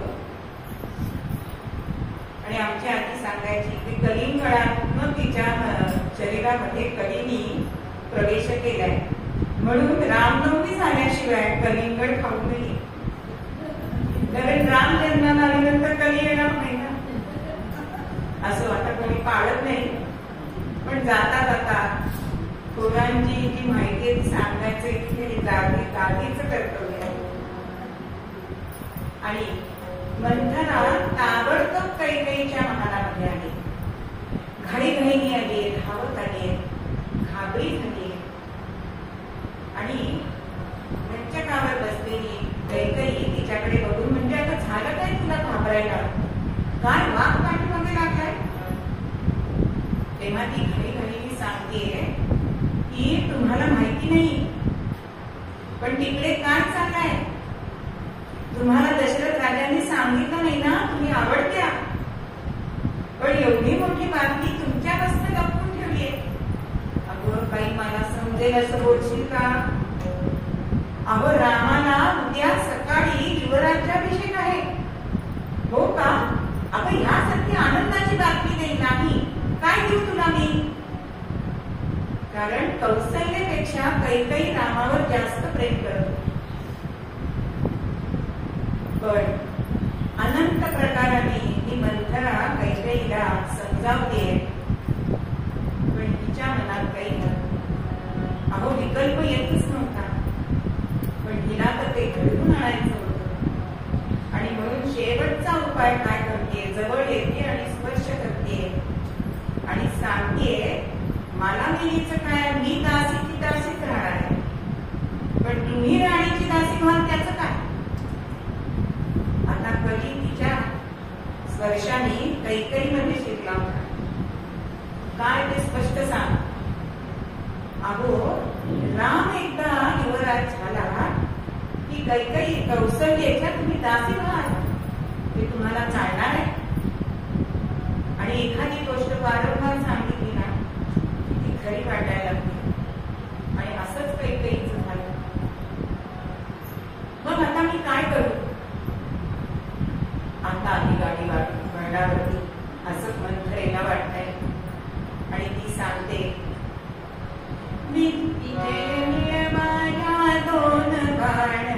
आणि आमची आजी सांगायची की कलिंगडातनं तिच्या शरीरामध्ये कलीनी प्रवेश केलाय, म्हणून रामनवमी झाल्याशिवाय कलिंगड खाऊ नये. कारण राम जन्माला आल्यानंतर कली येणार नाही ना. असं आता कोणी पाळत नाही, पण जाता जाता थोरांची जी माहिती आहे ती सांगायचं इथे दादीचं कर्तव्य आहे. आणि मंथना ताबडतोब कैकेयीच्या महालामध्ये आली. घाईघाईने आली, धावत आली, घाबरी झाली. आणि मंचकावर बसलेली कैकेयी तिच्याकडे बघून म्हणजे आता झालं काय तुला घाबरायला, काय वाघ पाठीमागे लागलाय. तेव्हा ती घाईघाईने सांगते की तुम्हाला माहिती नाही, पण तिकडे काय चाललंय तुम्हाला दशरथ राजांनी सांगितलं नाही ना, तुम्ही आवडत्या. पण एवढी मोठी बातमी तुमच्यापासून लपवून ठेवलीये. अगं बाई, मला समजेल असं बोलशील का? अहो, रामाला उद्या सकाळी युवराज्याभिषेक आहे. हो का? अगं, यासारखी आनंदाची बातमी देईल नाही, काय देऊ तुला मी? कारण कौशल्यापेक्षा कैकेयी रामावर जास्त प्रेम करत. पण अनंत प्रकाराने ही मंथरा कैकेयीला समजावते, पण तिच्या मनात काही नव्हतं. अहो, विकल्प येतच नव्हता, पण तिला तर ते घडवून आणायचं होतं. आणि म्हणून शेवटचा उपाय काय करते, जवळ येते आणि स्पर्श करते आणि सांगते, मला मिलीचं काय, मी दासीची दासीच राहणार आहे, पण तुम्ही राणीची दासी व्हाल त्याचं काय? आता कली तिच्या स्पर्शाने कैकेयीमध्ये शिरला होता. काय ते स्पष्ट सांग. अहो, राम एकदा युवराज झाला की कैकेयी कौशल्याच्या तुम्ही दासी व्हाल, ते तुम्हाला चालणार आहे. आणि एखादी गोष्ट वारंवार सांगितली ना ती खरी वाटायला लागली. आणि असंच कैकेयीचं झालं. मग आता मी काय करू? आता आधी गाडी वळणावरती असं मंथरेला वाटतंय. आणि ती सांगते, मी तिचे माझ्या दोन बाण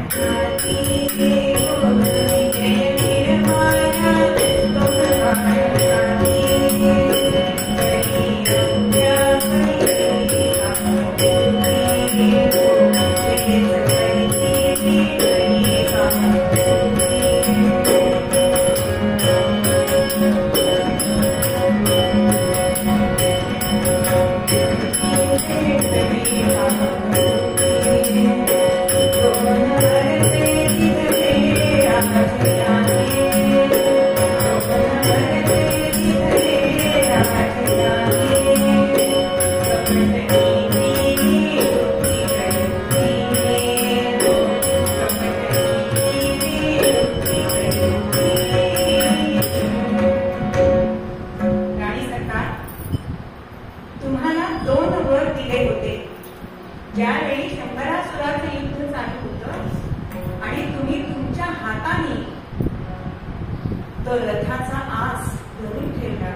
रथाचा आस धरून ठेवला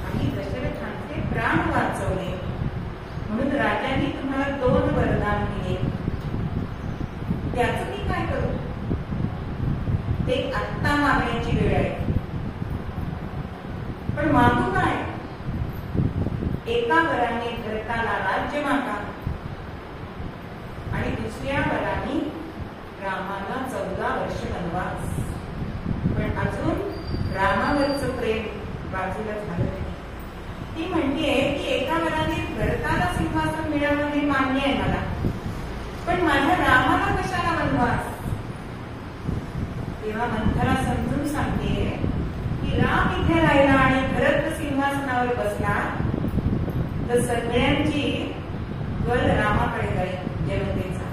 आणि दशरथांचे प्राण वाचवले. म्हणून राजांनी तुम्हाला 2 वरदान दिले. त्याचं मी काय करू? ते आत्ता मागण्याची वेळ आहे. पण मागू काय? एका वराने भरताला राज्य मागा आणि दुसऱ्या वराने रामाला 14 वर्ष वनवास. पण अजून रामावरचं प्रेम बाजूला झालं नाही. ती म्हणतेय की एका वराने भरताला सिंहासन मिळवणं हे मान्य आहे मला, पण माझ्या रामाला कशाला वनवास? तेव्हा मंथरा समजून सांगते की राम इथे राहिला आणि भरत सिंहासनावर बसला तर सगळ्यांची कल रामाकडे जाईल जनतेचा.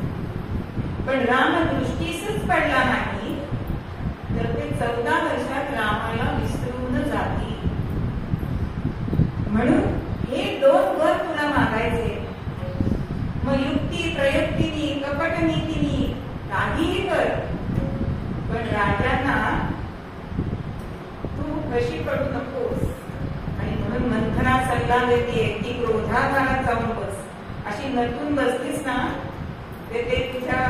पण राम दृष्टीसच पडला नाही तर ते 14 वर्षात रामाला विसरून जातील. म्हणून हे 2 वर तुला मागायचे. मग युक्ती प्रयुक्तीनी कपट नीतीनी काहीही कर, पण राजांना तू कशी पडू नकोस, आणि म्हणून मंथरा सल्ला देते की क्रोधागारात जाऊन बस. अशी नटून बसलीस ना ते तुझ्या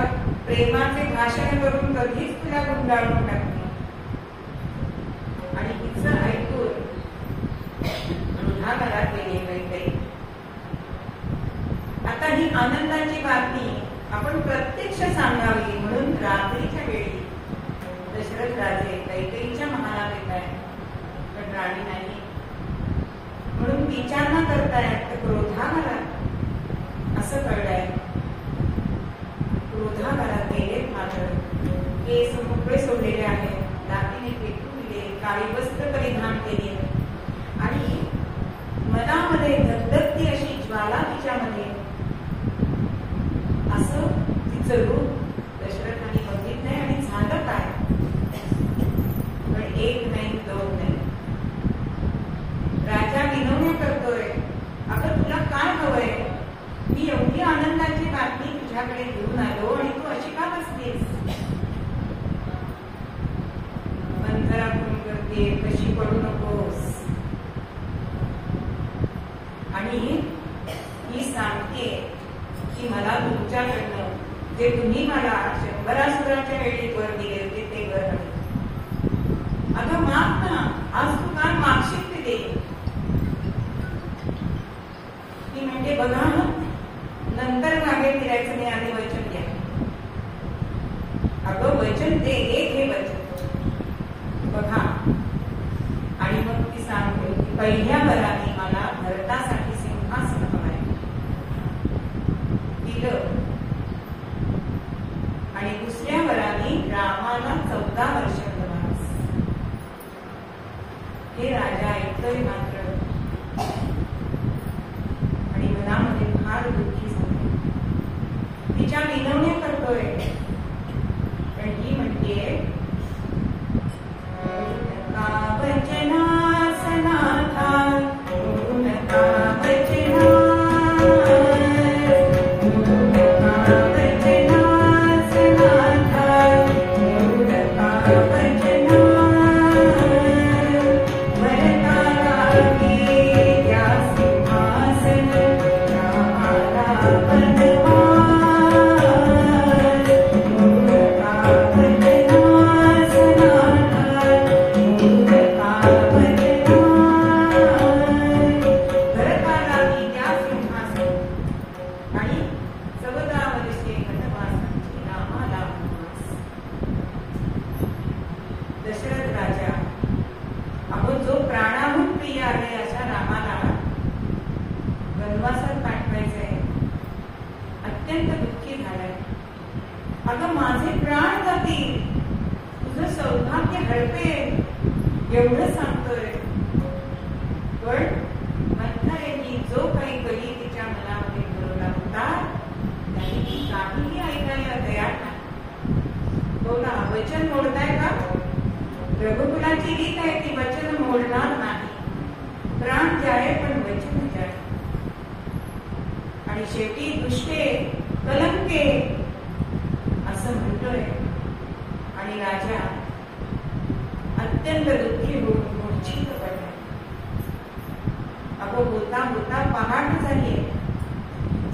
प्रेमाचे भाषण करून कधीच तुला गुंडाळून टाकते. आणि तिचं ऐकून क्रोधागारात गेली काही. आता ही आनंदाची बातमी आपण प्रत्यक्ष सांगावी म्हणून रात्रीच्या वेळी दशरथ राजे कैकेयीच्या महालात येत आहेत, पण राणी नाही. म्हणून विचारणा करतायत क्रोधागारात असं कळलंय. क्रोधागारात गेले मात्र केस मोकळे सोडलेले आहेत, दागिने फेकून दिले, काळी वस्त्र परिधान केली आणि मनामध्ये धगधगती अशी ज्वाला तिच्यामध्ये. असं तिचं रूप दशरथाने बघितलंय. आणि झालं काय, पण एक नाही दोन नाही. राजा विनवण्या करतोय, अगं तुला काय हवंय, मी एवढी आनंदाची बातमी तुझ्याकडे घेऊन आलो आणि तू अशी का बसलीस. मंथरा फोन करते कशी पडू नकोस, आणि ही सांगते की मला तुमच्याकडनं जे तुम्ही मला 100 असुराच्या वेळी वर दिले होते ते वर हवे. अगं माग ना, आज तू काय मागशील ते दे. ती म्हणजे बघा नंतर मागे फिरायचं नाही, आधी वचन द्या. अगं वचन दे, एक हे वचन बघा. आणि मग ती सांगते की पहिल्या वराने मला भरतासाठी सिंहासन हवंय. दिलं. आणि दुसऱ्या वराने रामाला 14 वर्ष वनवास. हे राजा ऐकतोय मात्र आणि मनामध्ये फार दुःखी झाले. तिच्या विनवण्या करतोय, पण ही म्हणते एवढं सांगतोय. पण मंथरेंनी जो काही कली तिच्या मनामध्ये भरवला होता त्यांनी ती काहीही ऐकायला तयार नाही. बोला, वचन मोडताय का? रघुकुलाची रीत आहे ती वचन मोडणार नाही. प्राण जाय पण वचन जाय. आणि शेवटी दुष्टे कलंके असं म्हणतोय. आणि राजा अत्यंत दुःखी होऊन मूर्छित पडला. अगं होता होता पहाट झाली.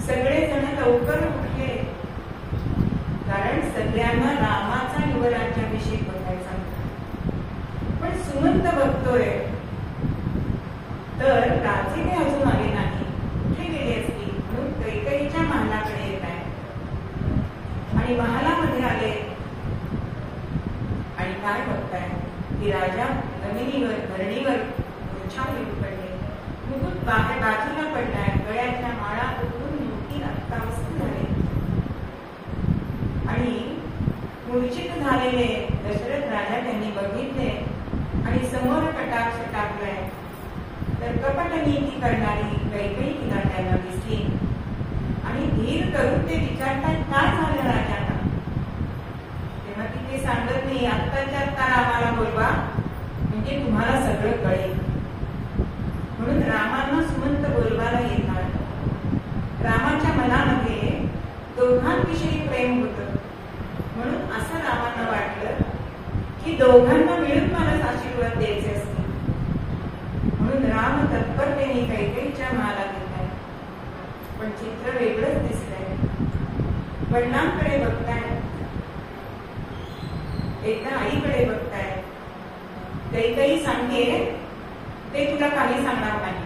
सगळेजण लवकर उठले, कारण सगळ्यांना रामाचा युवराज्याभिषेक बघायचा. पण सुमंत बघतोय तर राजे काही अजून आले नाही. कुठे गेले असतील म्हणून कैकेयीच्या महालाकडे येत आहे. आणि महालामध्ये आले आणि काय बघताय की राजा जमिनीवर धरणीवर मूर्छावून पडले. मुकुट बाजूला पडलाय. गळ्यातल्या माळा उठून मोठी रक्तावस्थ झाले. आणि मूर्छित झालेले दशरथ राजा त्यांनी बघितले आणि समोर कटाक्ष टाकलाय. तर कपट नीती करणारी कैकेयी तिला त्यांना दिसली. आणि धीर करून ते विचारतात काय झालं राजांना. तेव्हा तिथे सांगत नाही, आत्ताच्या आत्ता रामाला बोलवा म्हणजे तुम्हाला सगळं कळेल. म्हणून रामांना सुमंत बोलवायला येणार. रामाच्या मनामध्ये दोघांविषयी प्रेम होतं. म्हणून असं रामांना वाटलं की दोघांना मिळून मला आशीर्वाद द्यायचे असतील. म्हणून राम तत्परतेने कैकेयीच्या महालात येताय. पण चित्र वेगळंच दिसतंय. वडिलांकडे बघताय, एकदा आईकडे बघताय. कैकेयी सांगते ते तुला काही सांगणार नाही,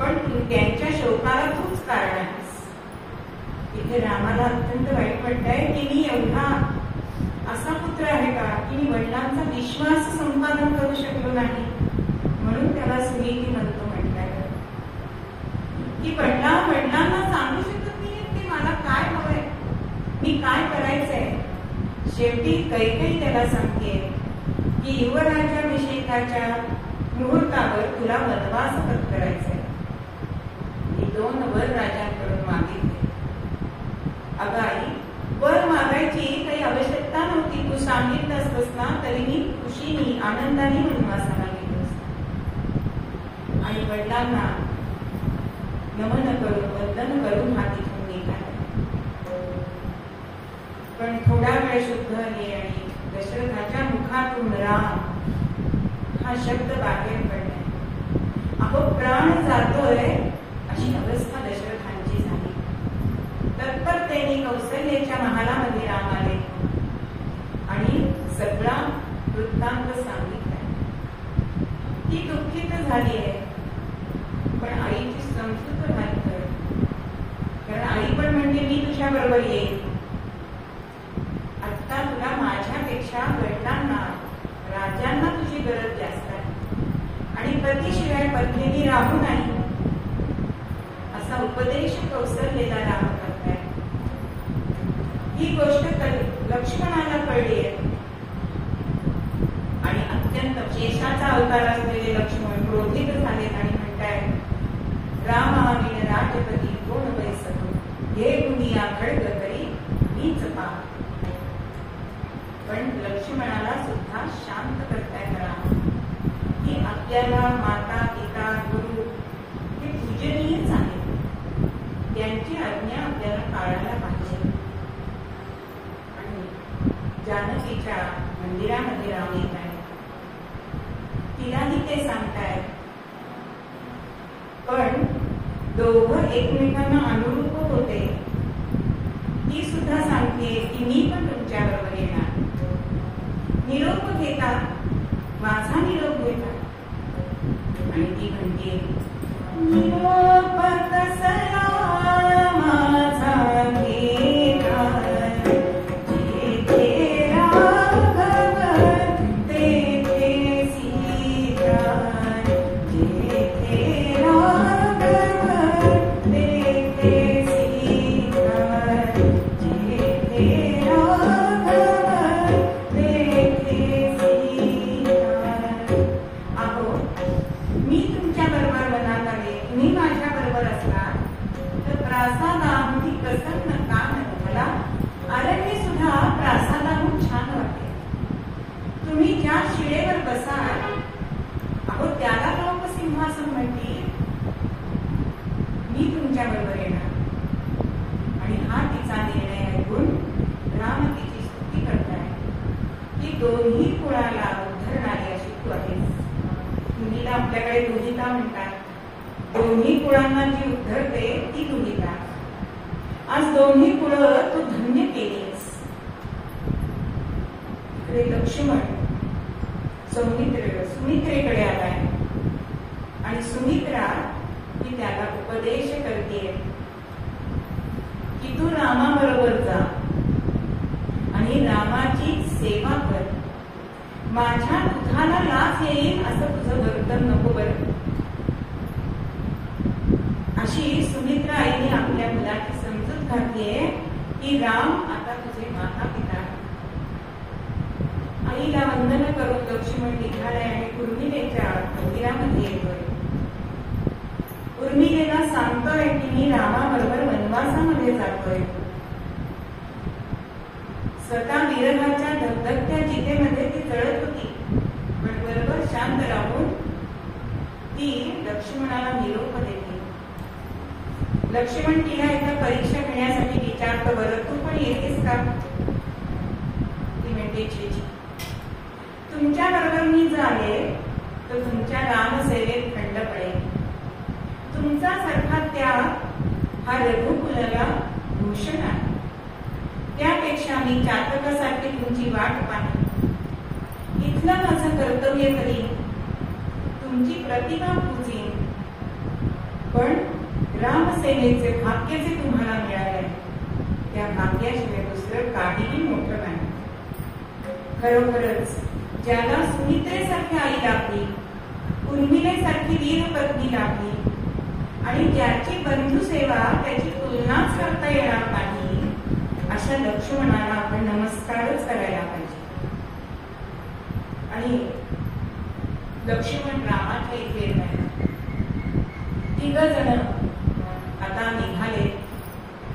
पण त्यांच्या शोकाला तूच कारण आहेस. इथे रामाला अत्यंत वाईट वाटतंय की मी एवढा असा पुत्र आहे का की मी वडिलांचा विश्वास संपादन करू शकलो नाही. म्हणून त्याला सुनीती म्हणतो म्हटलंय की वडिलांना सांगू शकत नाही ते मला काय हवंय, मी काय करायचंय. शेवटी कैकेयी त्याला सांगते की युवराजाभिषेकाच्या मुहूर्तावर तुला वनवास पत्करायचंय. ही 2 वर राजांकडून मागितले. अगं आई, वर मागायची काही आवश्यकता नव्हती. तू सांगितलं असतंस ना तरी मी खुशीने आनंदाने वनवासाला गेलो असतो. आणि वडिलांना नमन करून वंदन करून हा तिथून निघाला. पण थोडा वेळ शुद्ध आली आणि दशरथाच्या मुखातून राम हा शब्द बाहेर पडलाय. अहो, प्राण जातोय अशी अवस्था दशरथांची झाली. तत्परतेने कौसल्याच्या महालामध्ये राम आले आणि सगळा वृत्तांत सांगितलाय. ती दुःखित झाली आहे, पण आईची समजूत घालतोय. कारण आई पण म्हणते मी तुझ्या बरोबर येईल. आता तुला माझ्यापेक्षा वडिलांना, राजांना तुझी गरज जास्त आहे आणि पतीशिवाय पत्नीने राहू नाही असा उपदेश कौसल्याला राम करताय. ही गोष्ट लक्ष्मणाला कळली आहे आणि अत्यंत शेषाचा अवतार असलेले लक्ष्मण क्रोधित झालेत आणि म्हणताय, रामाविन राजपती कोण वैसतो, हे दुनिया खड्ग करी मीच पाह. पण लक्ष्मणाला सुद्धा शांत करताय राम की आपल्याला माता, पिता, गुरु हे पूजनीयच आहेत. त्यांची आज्ञा आपल्याला पाळायला पाहिजे. आणि जानकीच्या मंदिरामध्ये राम येत आहे. तिलाही ते सांगतायत, पण दोघं एकमेकांना अनुरूप होते. ती सुद्धा सांगते की मी पण तुमच्या बरोबर येणार. निरोप घेता, माझा निरोप घेता. आणि ती म्हणते, निरोप कसला माझा घेता, जेथे राघव तेथे सीता, जेथे राघव तेथे सीता, जेथे राघव तेथे सीता. अहो, मी तुमच्या बरोबर वनात आले, तुम्ही माझ्या बरोबर असला तर प्रासादाहून प्रसन्न का नाही. मला अरण्य सुद्धा प्रासादाहून छान वाटते. तुम्ही ज्या शिळेवर बसाल, अहो त्याला लोक सिंहासन म्हणतील. मी तुमच्या बरोबर येणार. आणि हा तिचा निर्णय ऐकून राम तिची स्तुती करताय की दोन्ही कुळाला उद्धरणारी अशी तू आहेस. मुलीला आपल्याकडे दुहिता म्हणतात. दोन्ही कुळांना जी उद्धरते ती दुहिता. आज दोन्ही कुळं तू धन्य केलीस. इकडे लक्ष्मण सुमित्रेकडे आलाय आणि सुमित्रा ही त्याला उपदेश करते की तू रामाबरोबर जा आणि रामाची सेवा कर. माझ्या दुधाला लाच येईल असं तुझं वर्तन नको बरं. अशी सुमित्रा आईने आपल्या मुलाची समजूत घातलीये की राम आता तुझे माता पिता. आईला वंदन करून लक्ष्मण निघालाय आणि उर्मिलेच्या मंदिरामध्ये येतोय. उर्मिलेला सांगतोय की मी रामाबरोबर वनवासामध्ये जातोय. स्वतः विरहाच्या धगधगत्या जितेमध्ये ती जळत होती, पण बरोबर शांत राहून ती लक्ष्मणाला निरोप देते. लक्ष्मण तिला एकदा परीक्षा घेण्यासाठी विचारतो, बरं तू पण येतेस का? ती म्हणते, छी छी, तुमच्या बरोबर मी झाले तर तुमच्या रामसेवेत खंड पडेल. तुमचा सारखा त्याग हा रघुकुलाला भूषण आहे. त्यापेक्षा मी चातकासारखी तुमची वाट पाहिली. इथलं माझं कर्तव्य करीन, तुमची प्रतिभा पूजीन. पण रामसेवेचे भाग्य जे तुम्हाला मिळाले त्या भाग्याशिवाय दुसरं काहीही मोठं नाही. खरोखरच ज्याला सुमित्रेसारखी आई लाभली, उर्मिलेसारखी वीर पत्नी लाभली आणि ज्याची बंधुसेवा त्याची तुलनाच करता येणार नाही, अशा लक्ष्मणाला आपण नमस्कारच करायला पाहिजे. आणि लक्ष्मण रामाच्या इथे येत आहे. तिघ जण आता निघाले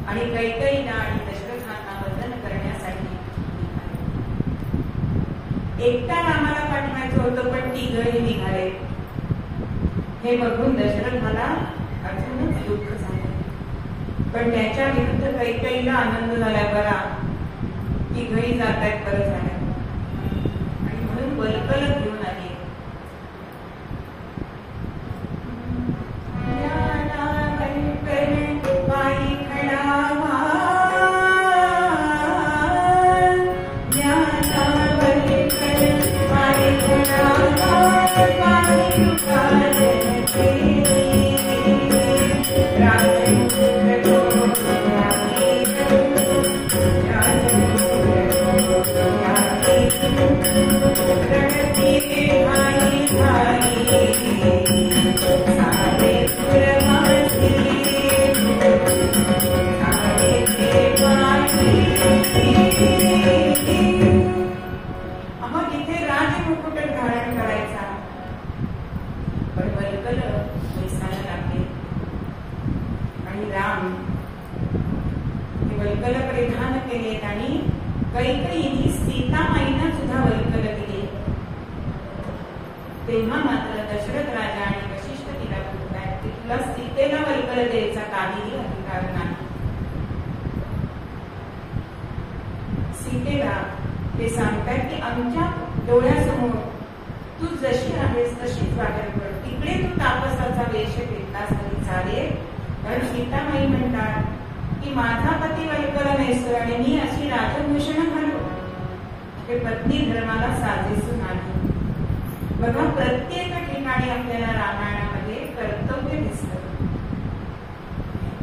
आणि कैकेयीला आणि दशरथांना वंदन करण्यासाठी. एकटा रामाला पाठवायचं होतं पण तिघही निघाले. हे बघून दशरथाला अजूनच दुःख झाले. पण त्याच्या विरुद्ध कैकेयीला आनंद झाला. बरा तिघही जात आहेत, बरं झालं. आणि म्हणून वल्कल घेऊन आली. तेव्हा मात्र दशरथ राजा आणि वशिष्ठ तिला बोलतात, तिथला सीतेला वल्कल द्यायचा काहीही अधिकार नाही. सीतेला ते सांगतात की आमच्या डोळ्यासमोर तू जशी आहेस तशीच वाटेल, पण तिकडे तू तापसाचा वेश घेतलास तरी चालेल. कारण सीतामाई म्हणतात की माझा पती वल्कल नेसतो आणि मी अशी राजभूषण घालू, हे पत्नी धर्माला साजेसू नाही. बघा, प्रत्येक ठिकाणी आपल्याला रामायणामध्ये कर्तव्य दिसतं,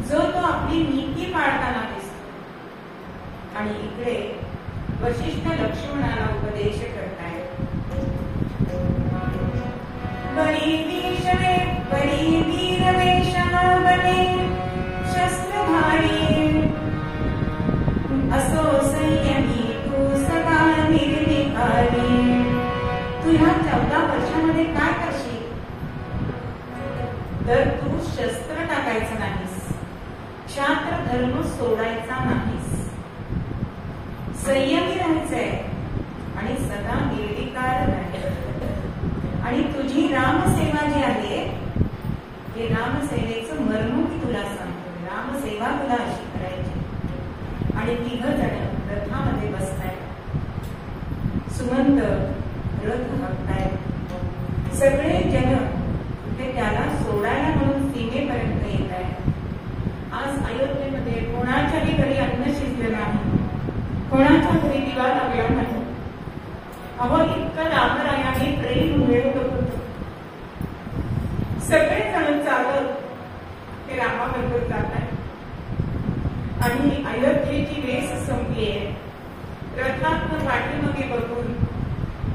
जो तो आपली नीती पाळताना दिसतो. आणि इकडे वशिष्ठ लक्ष्मणाला उपदेश करतायत. बरी विषय बरी वीरवेशा बने शस्त्रधारी असो संयमी तू सदा निर्विकारी. तू ह्या 14 वर्षामध्ये काय करशील तर तू शस्त्र टाकायचं नाहीस, क्षात्र धर्म सोडायचा नाहीस, संयमी राहायचंय आणि सदा निर्विकार राहायचं. आणि तुझी रामसेवा जी आहे हे रामसेवेचं मर्म मी तुला सांगतो. रामसेवा तुला अशी करायची. आणि 3 जण रथामध्ये बसतायत. सुमंत रथ हाकतायत. सगळे जन ते त्याला सोडायला म्हणून सीमेपर्यंत येत आहेत. आज अयोध्येमध्ये कोणाच्याही घरी अन्न शिजलं नाही, कोणाच्या घरी दिवा लागला नाही. अहो, इतकं रामरायाने प्रेम मिळवलं होतं. सगळे जण चालत ते रामाबरोबर जात आहेत. आणि अयोध्येची वेस संपली आहे. रथात पाठीमागे बघून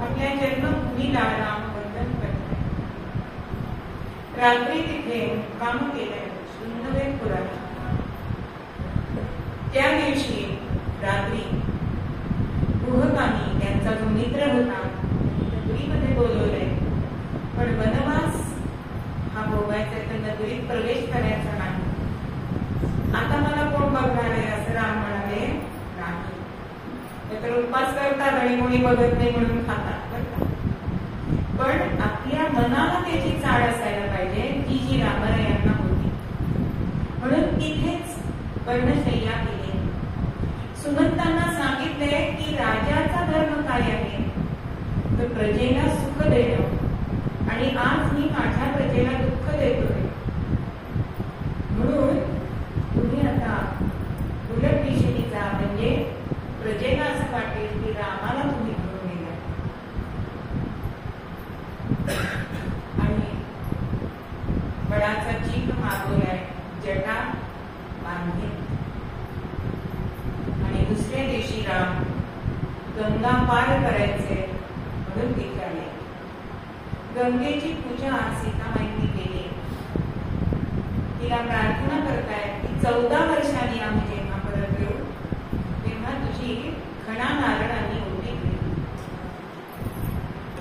आपल्या जन्मभूमीला राम वंदन करतात. रात्री तिथे काम केलंय शृंगवेरपुरात. त्या दिवशी रात्री गुहकानी त्यांचा जो मित्र होता नगरीमध्ये बोलवलंय, पण वनवास हा भोगायचा तर नगरीत प्रवेश करायचा नाही. आता मला कोण बघणार आहे असं राम म्हणाले नाही. तर उपास करतात आणि कोणी बघत नाही म्हणून खातात. पण आपल्या मनाला त्याची चाड असायला पाहिजे ती जी रामरायांना होती. म्हणून तिथेच पर्णशय्या केली. सुमंतांना सांगितले की राजाचा धर्म काय आहे तर प्रजेला सुख देणं, आणि आज मी माझ्या प्रजेला दुःख देतोय. म्हणून तुम्ही आता उलट दिशेने जा, म्हणजे प्रजेला असं वाटेल की रामाला तुम्ही घेऊन गेला. आणि बडाचा चीक मागवलाय, जटा बांधली. आणि दुसऱ्या दिवशी राम गंगा पार करायचे म्हणून तिथे आले. गंगेची पूजा सीतामाईंनी केली. तिला प्रार्थना करताय की 14 वर्षांनी आम्ही जेव्हा परत येऊ तेव्हा तुझी खणा नारळांनी ओटी केली.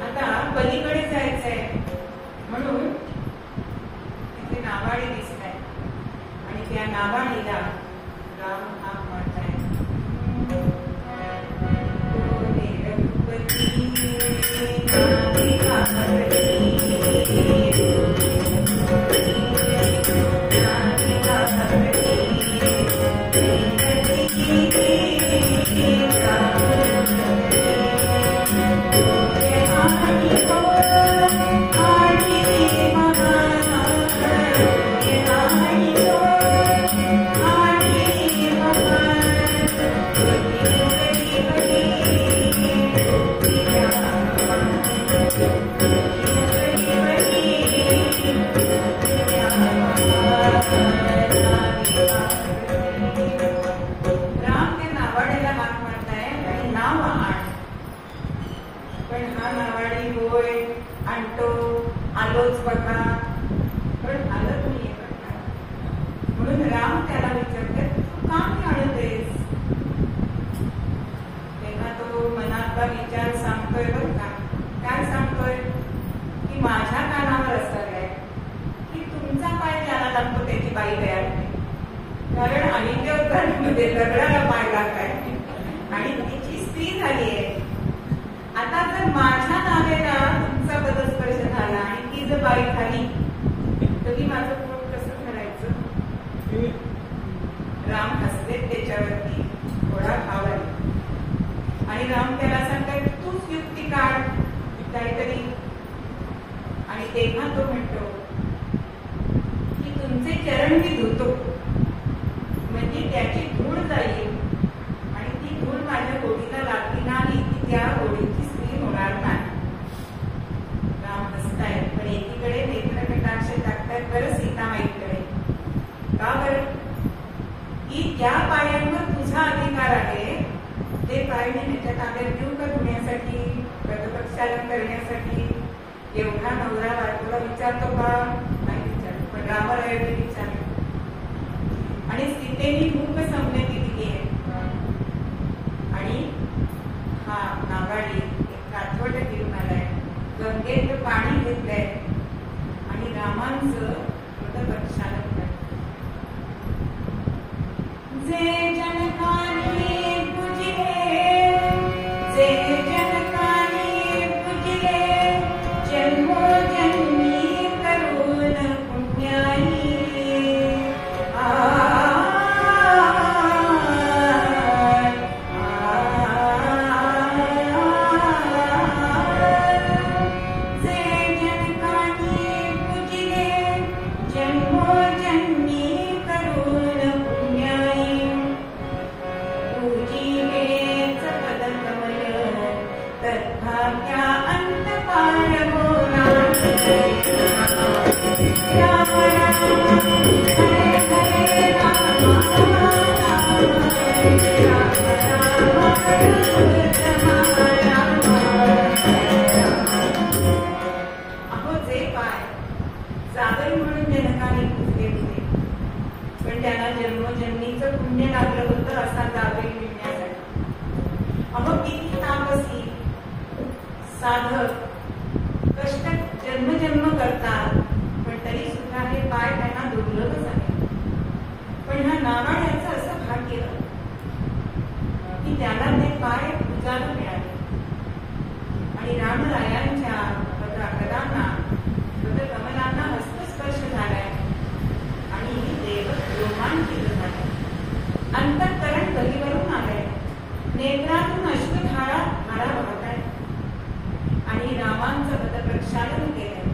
आता पलीकडे जायचंय म्हणून तिथे नावाडी दिसताय, आणि त्या नावाडीला राम हाक मारताय, आलोच बघा, पण आलं तुम्ही म्हणून राम त्याला विचारते, तू का आणतेस? तेव्हा तो मनातला विचार सांगतोय बघ का. काय सांगतोय की माझ्या कानावर असं आहे की तुमचा पाय ज्याला लागतो त्याची बाई तयार नाही, कारण अनित्य उद्धारामध्ये दगडाला पाय लागताय आणि तिची स्त्री झाली आहे. आता जर माझ्या नावेला तुमचा पदस्पर्श झाला आणि ती जर बाई झाली तर मी माझं पोट कसं करायचं? राम हसले त्याच्यावरती, थोडा भाव आला. आणि राम त्याला सांगतात, तूच युक्ती काढ काहीतरी. आणि तेव्हा तो म्हणतो की तुमचे चरण मी धुतो, म्हणजे त्याची धूळ जाईल आणि ती धूळ माझ्या गोडीला लागली नाही की त्या गोडीची स्त्री होणार नाही. राम हसतायत, पण एकीकडे नेत्रकटाक्ष टाकतायत बरं सीतामाईकडे. का बरं? की त्या पायांवर तुझा अधिकार आहे, ते पाय मी ह्याच्या ताब्यात घेऊ का धुण्यासाठी, पदप्रक्षालन करण्यासाठी? एवढा नवरा बायकोला विचारतो का? नाही विचारतो, पण रामरायाने विचारलं. आणि सीतेने खूप संमती दिली आहे. आणि हा नागाडी एक काठवट घेऊन आलाय, गंगेत पाणी घेतलंय आणि रामांचं पदप्रक्षालन करत. जे जनकानी पूजिले, जे जनकानी पूजिले, जन्मोजन्मी करून पुण्याई. जन्मोजन्मीचं पुण्य लागलं होतं असा जावई मिळण्यासाठी. अहो किती तापसी साधक कष्ट जन्मजन्म करतात, पण तरी सुद्धा हे पाय त्यांना दुर्लभच आहे. पण ह्या नावाड्याचं असं भाग्य की त्याला ते पाय पूजाला मिळाले. आणि रामरायांच्या पदांना कमलांना हस्तस्पर्श झालाय आणि देव रोमांचित झाले. अंतःकरण गलीवरून आलंय, नेत्रातून अश्रुधारा वाहत आहे. आणि रामांचं पदप्रक्षालन केलं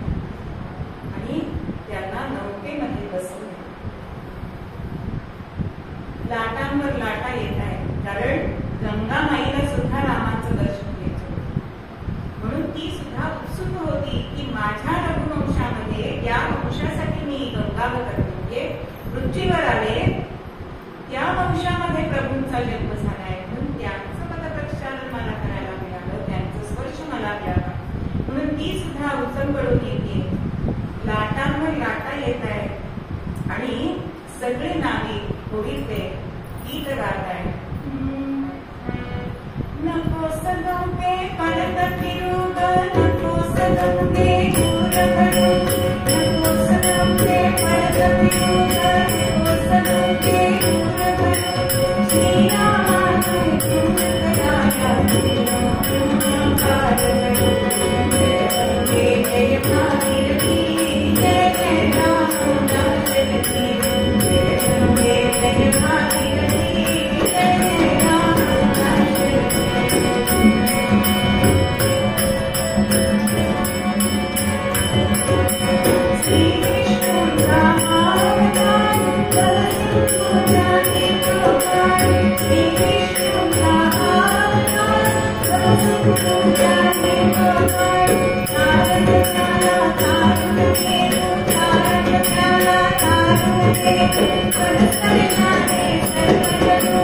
आणि त्यांना नौकेमध्ये बसवलं. लाटांवर लाटा येत आहे, कारण गंगामाईला सुद्धा रामांचं दर्शन घ्यायचं, म्हणून ती सुद्धा उत्सुक होती की माझ्या रघुवंशामध्ये त्या वंशासाठी मी गंगावतरण म्हणजे पृथ्वीवर आले, त्या वंशामध्ये प्रभूंचा जन्म झालाय, म्हणून त्यांचं पदप्रक्षालन मला करायला मिळालं, त्यांचा स्पर्श मला मिळाला, म्हणून ती सुद्धा उचंबळून येते. लाटांवर लाटा येत आहे आणि सगळे नाविक होडीचे गीत गात आहे. नको सगळे परत फिरू ग, नको सगळे दूर करू, नको सगळे परत फिरू ग, नको सगळे दूर करू. श्रीरामाचे गुणगाया गुणगार करू. जय जय भागीरथी, जय जय राम जगती, जय जय भागीरथी, जय जय राम श्री विष्णु अवतार, सिंधु जाति अवतार, श्री विष्णु अवतार, सिंधु जाति अवतार. तारक प्याला तारुण हेतु, तारक प्याला तारुण हेतु, परस्पर शाने सर्वतनु,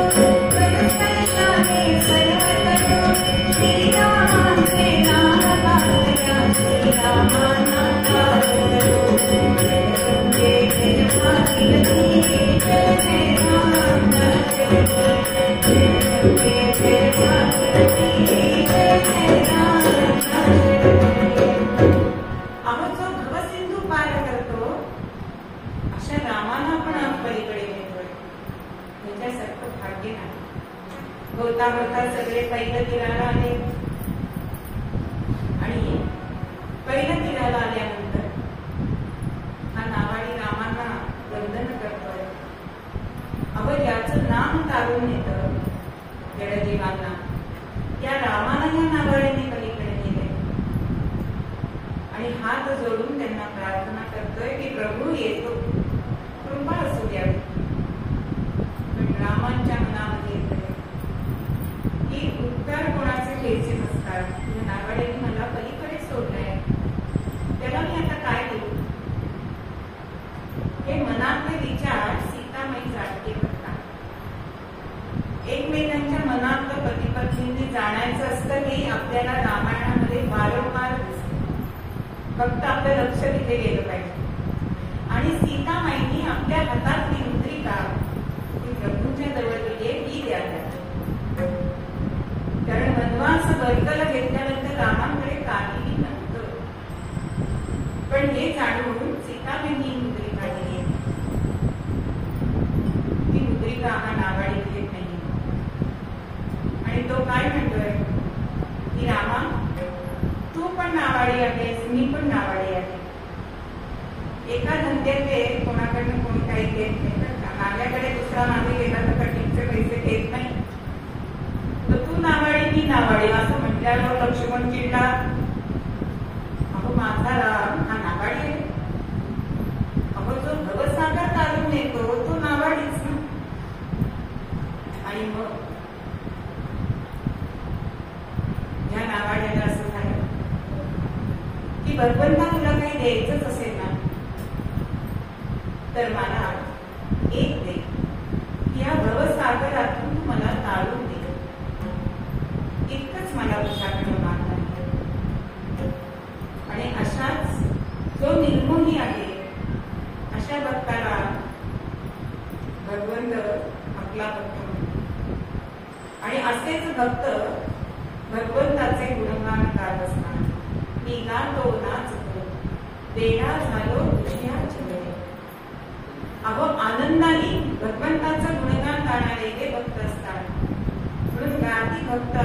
परस्पर शाने सर्वतनु. श्रीरामाचे नाम गाऊया, श्रीरामाना गाऊया. जय जय भागीरथी, जय जय राम जगती, जय जय भागीरथी, जय जय राम जगती. अहो जो भवसिंधू पार करतो अशा रामाला पण पलीकडे नेतोय, त्याच्यासारखं भाग्य नाही. होता होता सगळे पहिलं तीराला आले आणि पहिलं तीराला आल्यानंतर हा नावाडी रामांना वंदन करतोय. अहो ज्याचं नाम तारून येतं जडजीवांना, त्या रामाला या नावाडीने पलीकडे नेले आणि हात जोडून त्यांना प्रार्थना करतोय की प्रभू येतो, कृपा असू द्यावी. पण रामांच्या मनामध्ये की उत्तर कोणाचे घ्यायचे नसतात. या नावाड्याने मला पलीकडे सोडलंय, त्याला मी आता काय करू? हे मनातले विचार सीतामाई जाणते करतात. एकमेकांच्या मनातलं पती पत्नींनी जाणायचं असतं हे आपल्याला रामायणामध्ये वारंवार दिसतं, फक्त आपलं लक्ष तिथे गेलं पाहिजे. आणि सीतामाईनी आपल्या हातातली मुद्रिका ती प्रभूंच्या जवळ गेली, ती द्यावी. कारण वनवास वर्गला घेतल्यानंतर रामांकडे काहीही नव्हतं, पण हे जाणून सीतामाईनी मुद्रिका दिली. ती मुद्रिका हा नावाडी घेत नाही आणि तो काय म्हणतोय की रामा तू पण नावाडी आहेस, मी पण नावाडी आहे. एका धंद्याचे कोणाकडनं कोण काही घेत नाही, माझ्याकडे दुसरा मागे गेला तर कटिंगचे पैसे घेत नाही, तर तू नावाडी मी नावाडी असं म्हटल्यावर लक्ष्मण चिडला. अहो माझा राम हा नावाडी आहे. अहो जो भवसागर काढून येतो तो नावाडीच ना. आणि मग या नावाड्याला असं झालं की भगवंता तुला काही द्यायचंच असेल ना तर मला एक दे, या भवसागरातून तू मला तारून दे, इतकंच मला तुझ्याकडे मागणं. आणि अशाच जो निर्मोही आहे अशा भक्ताला भगवंत आपला भक्त म्हणतो. आणि असेच भक्त भगवंताचे गुणगान गात असतात. मी गातो नाचतो वेळा झालो तुझ्या चरणी. अहो आनंदाने भगवंताचं गुणगान गाणारे हे भक्त असतात. म्हणून गाती भक्त